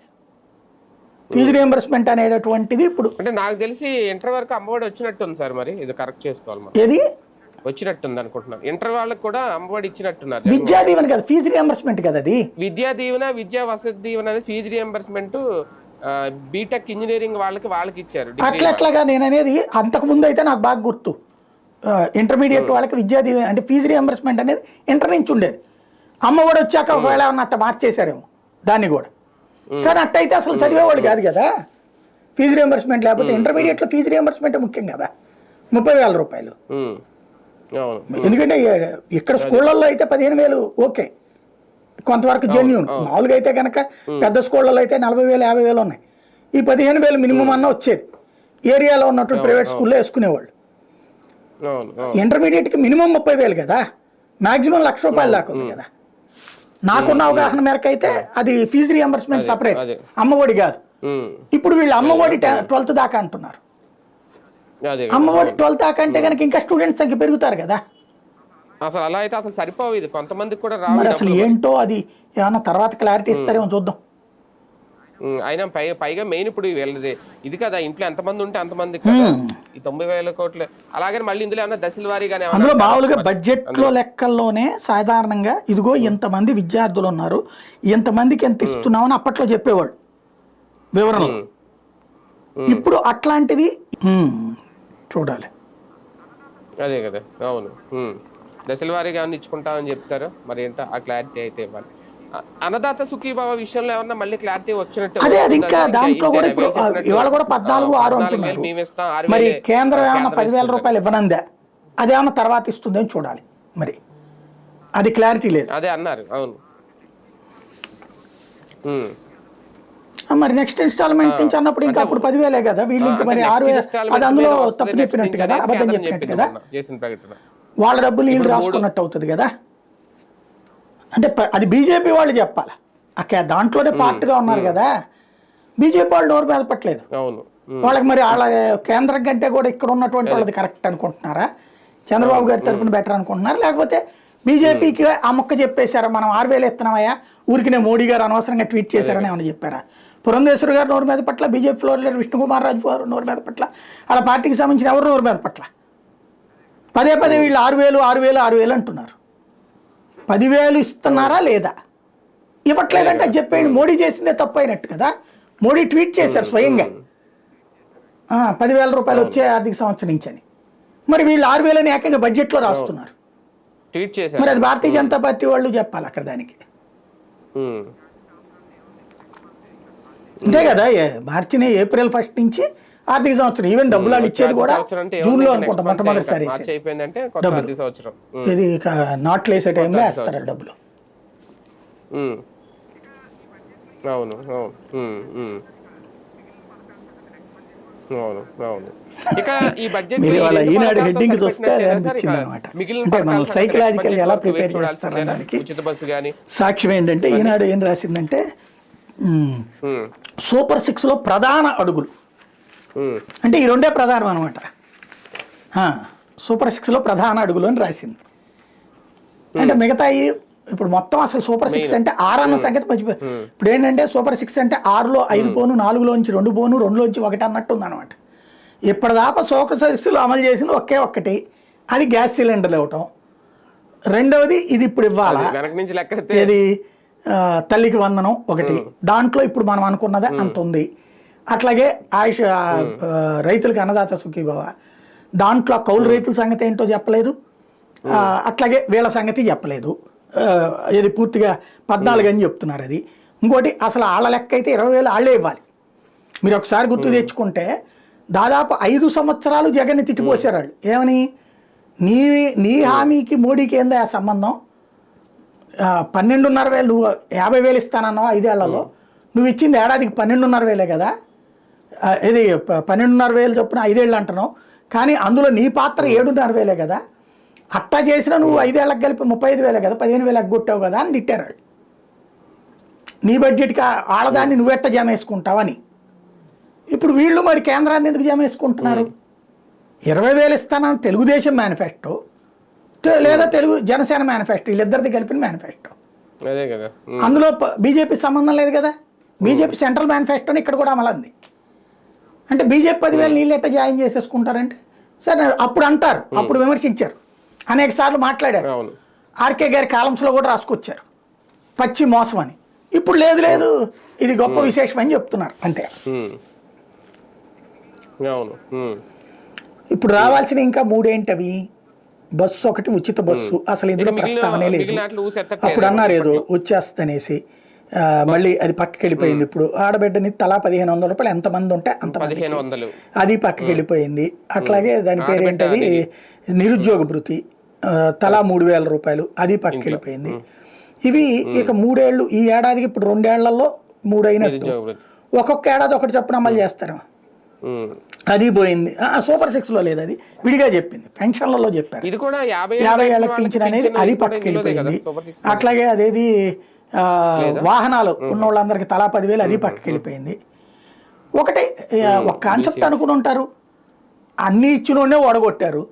S2: ఫీజు రియంబర్స్మెంట్ అనేటటువంటిది ఇప్పుడు
S1: అంటే నాకు తెలిసి ఇంటర్ వరకు అమ్మఒడి వచ్చినట్టుంది సార్. మరి ఇది కరెక్ట్ చేసుకోవాలి. మరి
S2: ఏది
S1: వచ్చినట్టుంది అనుకుంటున్నాను. ఇంటర్ వాళ్ళకి కూడా అమ్మఒడి ఇచ్చినట్టున్నారు.
S2: విద్యా దీవెన కదా, ఫీజు రియంబర్స్మెంట్ కదా అది.
S1: విద్యా దీవెన, విద్యా వసతి దీవెన అనేది ఫీజు రియంబర్స్మెంట్ బీటెక్ ఇంజనీరింగ్ వాళ్ళకి ఇచ్చారు.
S2: అట్లట్లాగా నేను అనేది అంతకు ముందు అయితే నాకు బాగా గుర్తు. ఇంటర్మీడియట్ వాళ్ళకి విద్యా దీవెన అంటే ఫీజు రియంబర్స్మెంట్ అనేది ఇంటర్ నుంచి ఉండేది. అమ్మఒడి వచ్చాక ఒకవేళ ఏమన్నా అట్ట మార్చేశారేమో దాన్ని కూడా. కానీ అట్టయితే అసలు చదివేవాళ్ళు కాదు కదా ఫీజు రియంబర్స్మెంట్. లేకపోతే ఇంటర్మీడియట్లో ఫీజు రియంబర్స్మెంట్ ముఖ్యం కదా, 30,000 రూపాయలు. ఎందుకంటే ఇక్కడ స్కూళ్ళల్లో అయితే 15,000 ఓకే, కొంతవరకు జెన్యూన్. మామూలుగా అయితే కనుక పెద్ద స్కూళ్ళల్లో అయితే 40,000 50,000 ఉన్నాయి. ఈ 15,000 మినిమం అన్న వచ్చేది. ఏరియాలో ఉన్నటువంటి ప్రైవేట్ స్కూల్లో వేసుకునేవాళ్ళు. ఇంటర్మీడియట్కి మినిమం 30,000 కదా, మాక్సిమం 1,00,000 రూపాయలు దాకా ఉంది కదా. నాకున్న అవగాహన మేరకు అయితే అది ఫీజు రియంబర్స్మెంట్ సపరేట్, అమ్మఒడి కాదు. ఇప్పుడు వీళ్ళు అమ్మఒడి 12th దాకా అంటున్నారు. అమ్మఒడి 12th దాకా అంటే కనుక ఇంకా స్టూడెంట్స్ సంఖ్య పెరుగుతారు కదా.
S1: అసలు అలా అయితే అసలు సరిపోవు. ఇది కొంతమందికి కూడా
S2: మరి అసలు ఏంటో అది ఏమన్నా తర్వాత క్లారిటీ ఇస్తారేమో చూద్దాం.
S1: అయినా పైగా మెయిన్ ఇప్పుడు వీళ్ళది ఇది కదా, ఇంట్లో ఎంతమంది ఉంటే అంతమంది ఈ 90,000 కోట్లు. అలాగే మళ్ళీ ఇందులో ఏమన్నా దశల వారీగానే
S2: అందులో మామూలుగా బడ్జెట్ లో లెక్కల్లోనే సాధారణంగా ఇదిగో ఇంతమంది విద్యార్థులు ఉన్నారు, ఇంతమందికి ఎంత ఇస్తున్నామని అప్పట్లో చెప్పేవాళ్ళు వివరణలు. ఇప్పుడు అట్లాంటిది చూడాలి.
S1: అదే కదా, అవును. దశల వారీగా ఏమన్నా ఇచ్చుకుంటామని చెప్తారు. మరి ఏంటో ఆ క్లారిటీ అయితే ఇవ్వాలి. అన్నదాత సుఖీభావ విషయంలో ఏమన్నా మళ్ళీ క్లారిటీ వచ్చినట్టు.
S2: అదే అది ఇంకా దాంట్లో కూడా ఇప్పుడు ఇవాళ కూడా 14,600 అంటున్నారు. మరి కేంద్రం ఏమన్నా 10,000 రూపాయలు ఇవ్వనందా, అదేమన్నా తర్వాత ఇస్తుంది అని చూడాలి. మరి అది క్లారిటీ లేదు.
S1: అదే అన్నారు, అవును.
S2: మరి నెక్స్ట్ ఇన్స్టాల్మెంట్ నుంచి అన్నప్పుడు ఇంకా అప్పుడు 10,000 కదా, వీళ్ళు ఇంకా మరి 6,000. అది అందులో తప్పు చెప్పినట్టు కదా, అబద్ధం చెప్పినట్టు కదా, వాళ్ళ డబ్బులు వీళ్ళు రాసుకున్నట్టు అవుతుంది కదా. అంటే అది బీజేపీ వాళ్ళు చెప్పాలి. దాంట్లోనే పార్ట్గా ఉన్నారు కదా. బీజేపీ వాళ్ళు నోరు మీద పట్టలేదు వాళ్ళకి. మరి వాళ్ళ కేంద్రం కంటే కూడా ఇక్కడ ఉన్నటువంటి వాళ్ళది కరెక్ట్ అనుకుంటున్నారా, చంద్రబాబు గారి తరపున బెటర్ అనుకుంటున్నారా, లేకపోతే బీజేపీకి ఆ మొక్క చెప్పేశారా మనం 6,000 ఇస్తున్నామయ్యా ఊరికినే మోడీ గారు అనవసరంగా ట్వీట్ చేశారని ఏమైనా చెప్పారా? పురంధేశ్వరి గారు నోరు మీద పట్ల, BJP floor leader Vishnukumar Raju గారు నోరు మీద పట్ల, వాళ్ళ పార్టీకి సంబంధించిన ఎవరు నోరు మీద పట్ల. పదే వీళ్ళు 6,000 అంటున్నారు. 10,000 ఇస్తున్నారా లేదా? ఇవ్వట్లేదంటే చెప్పేయండి, మోడీ చేసిందే తప్పు అయినట్టు కదా. మోడీ ట్వీట్ చేశారు స్వయంగా 10,000 రూపాయలు వచ్చే ఆర్థిక సంవత్సరం నుంచి అని. మరి వీళ్ళు 6,000 అని ఏకంగా బడ్జెట్లో రాస్తున్నారు. మరి అది భారతీయ జనతా పార్టీ వాళ్ళు చెప్పాలి అక్కడ దానికి. అంతే కదా, ఏప్రిల్ 1 నుంచి ఆర్థిక సంవత్సరం. ఈవెన్ డబ్బులు వాళ్ళు ఇచ్చేది కూడా జూన్లో అనుకుంటా మొట్టమొదటిసారి. ఇది నాట్లు వేసే టైంలో వేస్తారు డబ్బులు. మీరు వాళ్ళ ఈనాడు హెడ్డింగ్ చూస్తే అనిపించింది అనమాట. అంటే మనం సైకలాజికల్ ఎలా ప్రిపేర్ చేస్తారు దానికి సాక్ష్యం ఏంటంటే ఈనాడు ఏం రాసిందంటే సూపర్ 6లో ప్రధాన అడుగులు అంటే ఈ రెండే ప్రధానం అనమాట. సూపర్ 6లో ప్రధాన అడుగులు అని రాసింది. అంటే మిగతాయి ఇప్పుడు మొత్తం అసలు సూపర్ 6 అంటే 6 అన్న సంగతి మర్చిపోయి. ఇప్పుడు ఏంటంటే సూపర్ 6 అంటే 6లో 5 పోను, 4లోంచి 2 పోను, 2లోంచి 1 అన్నట్టు ఉందన్నమాట. ఇప్పటిదాకా సూపర్ సిక్స్లు అమలు చేసింది ఒక్కటి, అది గ్యాస్ సిలిండర్లు ఇవ్వటం. రెండవది ఇది ఇప్పుడు ఇవ్వాలా,
S1: వెనక నుంచి లెక్కెడితే
S2: ఇది తల్లికి వందనం ఒకటి, దాంట్లో ఇప్పుడు మనం అనుకున్నదే అంత ఉంది. అట్లాగే ఆయుష్ రైతులకు అన్నదాత సుఖీభవ, దాంట్లో కౌలు రైతుల సంగతి ఏంటో చెప్పలేదు. అట్లాగే వీళ్ళ సంగతి చెప్పలేదు. ఇది పూర్తిగా 14 అని చెప్తున్నారు. అది ఇంకోటి, అసలు వాళ్ళ లెక్క అయితే 20,000 వాళ్ళే ఇవ్వాలి. మీరు ఒకసారి గుర్తు తెచ్చుకుంటే దాదాపు 5 సంవత్సరాలు జగన్ని తిట్టిపోసారు వాళ్ళు. ఏమని, నీ హామీకి మోడీకి ఏందా సంబంధం, 12,500 నువ్వు 50,000 ఇస్తానన్నావు 5 ఏళ్లలో, నువ్వు ఇచ్చింది ఏడాదికి 12,500 కదా, ఇది 12,500 చొప్పున 5 ఏళ్ళు అంటున్నావు, కానీ అందులో నీ పాత్ర 7,500 కదా, అట్టా చేసినా నువ్వు 5 ఏళ్ళకి కలిపి 35,000 కదా, 15,000 ఎగ్గొట్టావు కదా అని తిట్టారు వాళ్ళు. నీ బడ్జెట్కి ఆడదాన్ని నువ్వెట్ట జమ వేసుకుంటావని. ఇప్పుడు వీళ్ళు మరి కేంద్రాన్ని ఎందుకు జమ వేసుకుంటున్నారు? 20,000 ఇస్తానని తెలుగుదేశం మేనిఫెస్టో లేదా జనసేన మేనిఫెస్టో, వీళ్ళిద్దరిది కలిపిన మేనిఫెస్టో. అందులో బీజేపీ సంబంధం లేదు కదా. బీజేపీ సెంట్రల్ మేనిఫెస్టోని ఇక్కడ కూడా అమలంది. అంటే బీజేపీ 10,000 నీళ్ళు ఎట్ట జాయిన్ చేసేసుకుంటారంటే సరే అప్పుడు అంటారు, అప్పుడు విమర్శించారు, అనేక సార్లు మాట్లాడారు. ఆర్కే గారి కాలమ్స్లో కూడా రాసుకొచ్చారు పచ్చి మోసం అని. ఇప్పుడు లేదు ఇది గొప్ప విశేషం అని చెప్తున్నారు అంతే. ఇప్పుడు రావాల్సిన ఇంకా 3 ఏంటవి, బస్సు ఒకటి, ఉచిత బస్సు, అసలు ఇందులో ప్రస్తావనే లేదు. అప్పుడు అన్నారు ఏదో వచ్చేస్తనేసి, మళ్ళీ అది పక్కకి వెళ్ళిపోయింది. ఇప్పుడు ఆడబిడ్డని తలా 1,500 రూపాయలు ఎంతమంది ఉంటే అంతమంది, అది పక్కకి వెళ్ళిపోయింది. అట్లాగే దాని పేరేంటది, నిరుద్యోగ భృతి తలా 3,000 రూపాయలు, అది పక్కకి వెళ్ళిపోయింది. ఇవి ఇక 3 ఏళ్ళు, ఈ ఏడాదికి ఇప్పుడు 2 ఏళ్లలో 3 అయినట్టు, ఒక్కొక్క ఏడాది ఒకటి చొప్పున అమలు చేస్తారు. అది పోయింది. సూపర్ 6లో లేదు, అది విడిగా చెప్పింది, పెన్షన్లలో చెప్పారు. 50 ఏళ్ళకి పింఛన్ అనేది అది పక్కకి వెళ్ళిపోయింది. అట్లాగే అదేది వాహనాలు ఉన్న వాళ్ళందరికీ తలా 10,000, అది పక్కకి వెళ్ళిపోయింది. ఒకటే ఒక కాన్సెప్ట్ అనుకుని ఉంటారు, అన్ని ఇచ్చినోడే ఓడగొట్టారు,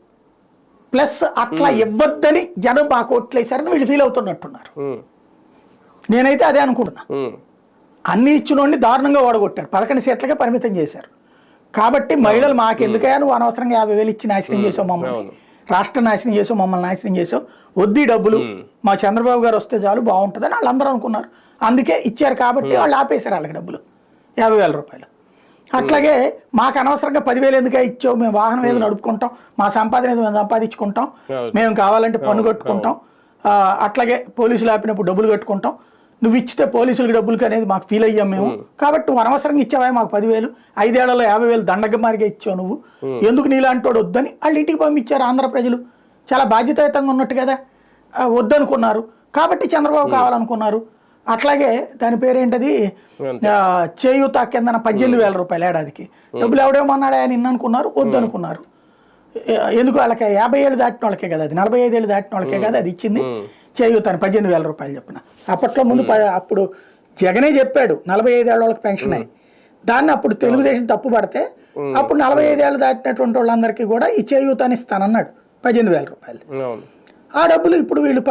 S2: ప్లస్ అట్లా ఇవ్వద్దని జనం బాగా ఓట్లేశారని వీళ్ళు ఫీల్ అవుతున్నట్టున్నారు. నేనైతే అదే అనుకుంటున్నా. అన్ని ఇచ్చినోడిని దారుణంగా ఓడగొట్టారు, 11 సీట్లకే పరిమితం చేశారు. కాబట్టి మహిళలు మాకెందుకయ్యా నువ్వు అనవసరంగా 50,000 ఇచ్చి నాశనం చేసావు మమ్మల్ని, రాష్ట్రం నాశనం చేసావు, మమ్మల్ని నాశనం చేసావు, వద్దు డబ్బులు, మా చంద్రబాబు గారు వస్తే చాలు బాగుంటుందని వాళ్ళందరూ అనుకున్నారు. అందుకే ఇచ్చారు కాబట్టి వాళ్ళు ఆపేశారు వాళ్ళకి డబ్బులు 50,000 రూపాయలు. అట్లాగే మాకు అనవసరంగా 10,000 ఎందుకు ఇచ్చావు, మేము వాహనం ఏదో నడుపుకుంటాం, మా సంపాదన ఏదో మేము సంపాదించుకుంటాం, మేము కావాలంటే పన్ను కట్టుకుంటాం, అట్లాగే పోలీసులు ఆపినప్పుడు డబ్బులు కట్టుకుంటాం, నువ్వు ఇచ్చితే పోలీసులకు డబ్బులకి అనేది మాకు ఫీల్ అయ్యాం మేము, కాబట్టి నువ్వు అనవసరంగా ఇచ్చావా మాకు 10,000, 5 ఏళ్లలో 50,000 దండగమారిగా ఇచ్చావు నువ్వు, ఎందుకు నీలాంటి వాడు వద్దని వాళ్ళు ఇంటికి పంపించారు. ఆంధ్ర ప్రజలు చాలా బాధ్యతాయుతంగా ఉన్నట్టు కదా, వద్దనుకున్నారు కాబట్టి చంద్రబాబు కావాలనుకున్నారు. అట్లాగే దాని పేరేంటది, చేయూత కిందన 18,000 రూపాయలు ఏడాదికి డబ్బులు ఎవడేమన్నాడా అని అనుకున్నారు, వద్దనుకున్నారు. ఎందుకు వాళ్ళకి 50 ఏళ్ళు దాటిన వాళ్ళకే కదా, అది 45 ఏళ్ళు దాటిన వాళ్ళకే కదా అది ఇచ్చింది చేయూతని 18,000 రూపాయలు చెప్పిన. అప్పట్లో ముందు అప్పుడు జగనే చెప్పాడు 45 ఏళ్ళ వాళ్ళకి పెన్షన్ అయ్యి, దాన్ని అప్పుడు తెలుగుదేశం తప్పు పడితే అప్పుడు 45 ఏళ్ళు దాటినటువంటి వాళ్ళందరికీ కూడా ఈ చేయూతని ఇస్తానన్నాడు 18,000 రూపాయలు. ఆ డబ్బులు ఇప్పుడు వీళ్ళు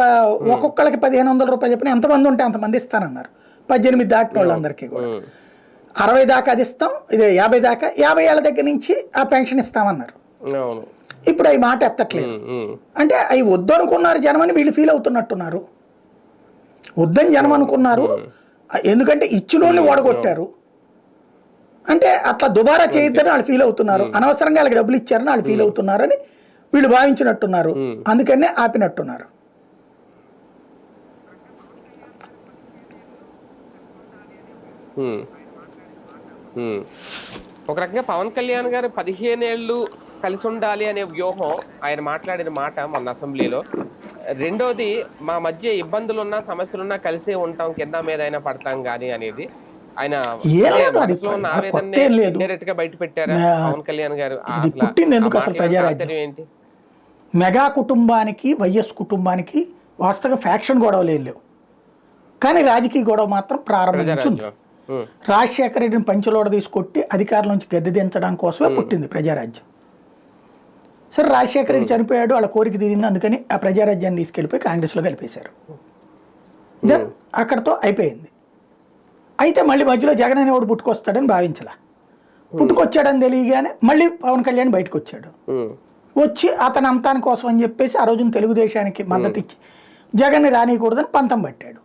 S2: ఒక్కొక్కరికి 1,500 రూపాయలు చెప్పిన ఎంతమంది ఉంటే అంతమంది ఇస్తానన్నారు. 18 దాటిన వాళ్ళందరికీ కూడా 60 దాకా అది ఇస్తాం, ఇదే 50 దాకా, 50 ఏళ్ళ దగ్గర నుంచి ఆ పెన్షన్ ఇస్తామన్నారు. ఇప్పుడు అవి మాట ఎత్తట్లేదు. అంటే అవి వద్దనుకున్నారు జనం అని వీళ్ళు ఫీల్ అవుతున్నట్టున్నారు. వద్దని జనం అనుకున్నారు, ఎందుకంటే ఇచ్చినోళ్ళని ఓడగొట్టారు. అంటే అట్లా దుబారా చేయొద్దని వాళ్ళు ఫీల్ అవుతున్నారు, అనవసరంగా వాళ్ళకి డబ్బులు ఇచ్చారని వాళ్ళు ఫీల్ అవుతున్నారని వీళ్ళు భావించినట్టున్నారు, అందుకనే ఆపినట్టున్నారు.
S1: ఒక రకంగా పవన్ కళ్యాణ్ గారు 15 ఏళ్ళు కలిసి ఉండాలి అనే వ్యూహం ఆయన మాట్లాడిన మాట మొన్న అసెంబ్లీలో. రెండోది, మా మధ్య ఇబ్బందులున్నా సమస్యలున్నా కలిసే ఉంటాం, కింద మీద అయినా పడతాం కానీ అనేది ఆయన డైరెక్ట్ గా బయట పెట్టారా పవన్ కళ్యాణ్ గారు?
S2: ఏంటి, మెగా కుటుంబానికి వైఎస్ కుటుంబానికి వాస్తవంగా ఫ్యాక్షన్ గొడవలు ఏం లేవు, కానీ రాజకీయ గొడవ మాత్రం ప్రారంభించింది. రాజశేఖర రెడ్డిని పంచలోడ తీసుకొట్టి అధికారం నుంచి గద్దె దించడం కోసమే పుట్టింది ప్రజారాజ్యం. సరే రాజశేఖర రెడ్డి చనిపోయాడు, వాళ్ళ కోరిక తీరింది, అందుకని ఆ ప్రజారాజ్యాన్ని తీసుకెళ్ళిపోయి కాంగ్రెస్లో కలిపేశారు. దెన్ అక్కడితో అయిపోయింది. అయితే మళ్ళీ మధ్యలో జగన్ అనేవాడు పుట్టుకొస్తాడని భావించాల. పుట్టుకొచ్చాడని తెలియగానే మళ్ళీ పవన్ కళ్యాణ్ బయటకు వచ్చాడు. వచ్చి అతని అంతాని కోసం అని చెప్పేసి ఆ రోజున తెలుగుదేశానికి మద్దతు ఇచ్చి జగన్ని రానియకూడదని పంతం పట్టాడు.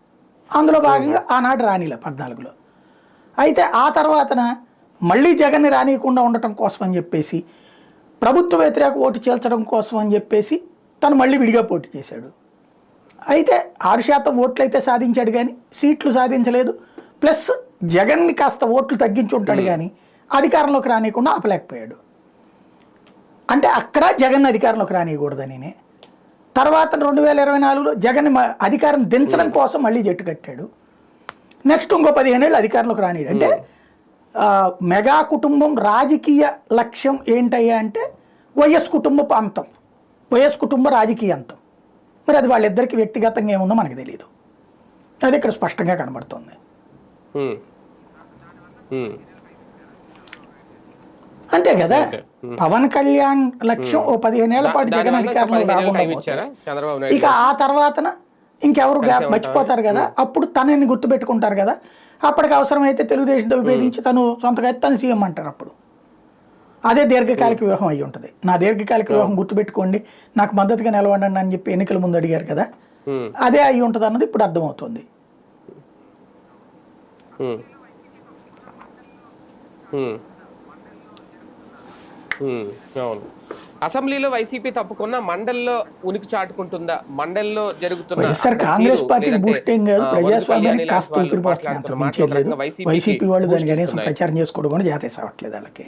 S2: అందులో భాగంగా ఆనాడు రానిలే 14లో. అయితే ఆ తర్వాతన మళ్ళీ జగన్ని రానియకుండా ఉండటం కోసం అని చెప్పేసి ప్రభుత్వ వ్యతిరేక ఓటు చేల్చడం కోసం అని చెప్పేసి తను మళ్ళీ విడిగా పోటీ చేశాడు. అయితే 6% ఓట్లు అయితే సాధించాడు కానీ సీట్లు సాధించలేదు. ప్లస్ జగన్ని కాస్త ఓట్లు తగ్గించి ఉంటాడు కానీ అధికారంలోకి రానియకుండా ఆపలేకపోయాడు. అంటే అక్కడ జగన్ అధికారంలోకి రానియకూడదని. తర్వాత 2024లో జగన్ అధికారం దించడం కోసం మళ్ళీ జట్టు కట్టాడు. నెక్స్ట్ ఇంకో 15 ఏళ్ళు అధికారంలోకి రానియడు. అంటే మెగా కుటుంబం రాజకీయ లక్ష్యం ఏంటయ్యా అంటే వైఎస్ కుటుంబపు అంతం, వైఎస్ కుటుంబ రాజకీయ అంతం. మరి అది వాళ్ళిద్దరికి వ్యక్తిగతంగా ఏముందో మనకు తెలియదు. అది ఇక్కడ స్పష్టంగా కనబడుతుంది. అంతే కదా. పవన్ కళ్యాణ్ లక్ష్యం ఓ 15 ఏళ్ల పాటు జగన్ అధికారంలో రాకుండా ఇక ఆ తర్వాతన ఇంకెవరు మర్చిపోతారు కదా, అప్పుడు తనని గుర్తుపెట్టుకుంటారు కదా. అప్పటికి అవసరమైతే తెలుగుదేశంతో విభేదించి తను సొంతగా తను సీఎం అంటారు. అప్పుడు అదే దీర్ఘకాలిక వ్యూహం అయి ఉంటుంది. నా దీర్ఘకాలిక వ్యూహం గుర్తుపెట్టుకోండి, నాకు మద్దతుగా నిలబడండి అని చెప్పి ఎన్నికల ముందు అడిగారు కదా, అదే అయి ఉంటుంది అన్నది ఇప్పుడు అర్థమవుతుంది.
S1: అవును. అసెంబ్లీలో వైసీపీ తప్పుకున్న మండల్లో ఉనికి చాటుకుంటుందా? మండల్లో జరుగుతున్న
S2: వైఎస్ఆర్ కాంగ్రెస్ పార్టీకి బూస్టింగ్ కాదు, ప్రజాస్వామ్యానికి కాస్త ఊపిరిపోవట్లేదు. వైసీపీ వాళ్ళు దాన్ని కనీసం ప్రచారం చేసుకోవడం కూడా జాతీయ సావట్లేదు వాళ్ళకి.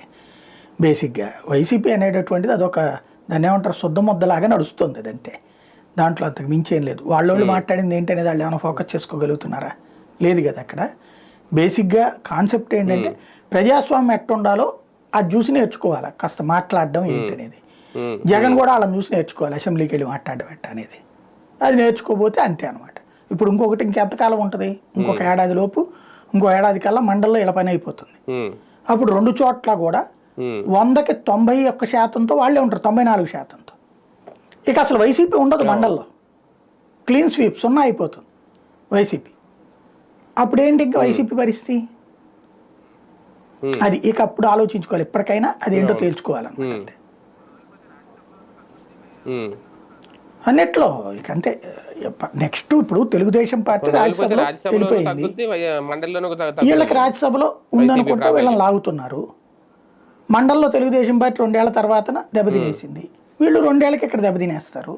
S2: బేసిక్గా వైసీపీ అనేటటువంటిది అదొక దాన్ని ఏమంటారు శుద్ధ ముద్దలాగా నడుస్తుంది. అది అంతే, దాంట్లో అంతకు మించేం లేదు. వాళ్ళు మాట్లాడింది ఏంటనేది వాళ్ళు ఏమైనా ఫోకస్ చేసుకోగలుగుతున్నారా? లేదు కదా. అక్కడ బేసిక్గా కాన్సెప్ట్ ఏంటంటే ప్రజాస్వామ్యం ఎట్టుండాలో అది చూసి నేర్చుకోవాలి, కాస్త మాట్లాడడం ఏంటనేది. జగన్ కూడా వాళ్ళని చూసి నేర్చుకోవాలి, అసెంబ్లీకి వెళ్ళి మాట్లాడడం ఎట్ట అనేది. అది నేర్చుకోకపోతే అంతే అనమాట. ఇప్పుడు ఇంకొకటి ఇంకెంతకాలం ఉంటుంది, ఇంకొక ఏడాది లోపు ఇంకో ఏడాది కల్లా మండల్లో ఇలా పని అయిపోతుంది. అప్పుడు 2 చోట్ల కూడా 100కి 91% వాళ్ళే ఉంటారు, 94%. ఇక అసలు వైసీపీ ఉండదు మండల్లో, క్లీన్ స్వీప్ 0 అయిపోతుంది వైసీపీ. అప్పుడు ఏంటి ఇంకా వైసీపీ పరిస్థితి? అది ఇక అప్పుడు ఆలోచించుకోవాలి. ఇప్పటికైనా అదేంటో తేల్చుకోవాలన్నమాట అంతే. అన్నిట్లో ఇక అంతే. నెక్స్ట్ ఇప్పుడు తెలుగుదేశం పార్టీ రాజ్యసభలో వెళ్ళిపోయింది, వీళ్ళకి రాజ్యసభలో ఉందనుకుంటే వీళ్ళని లాగుతున్నారు. మండల్లో తెలుగుదేశం పార్టీ 2 ఏళ్ల తర్వాత దెబ్బతినేసింది, వీళ్ళు 2 ఏళ్ళకి ఇక్కడ దెబ్బతినేస్తారు.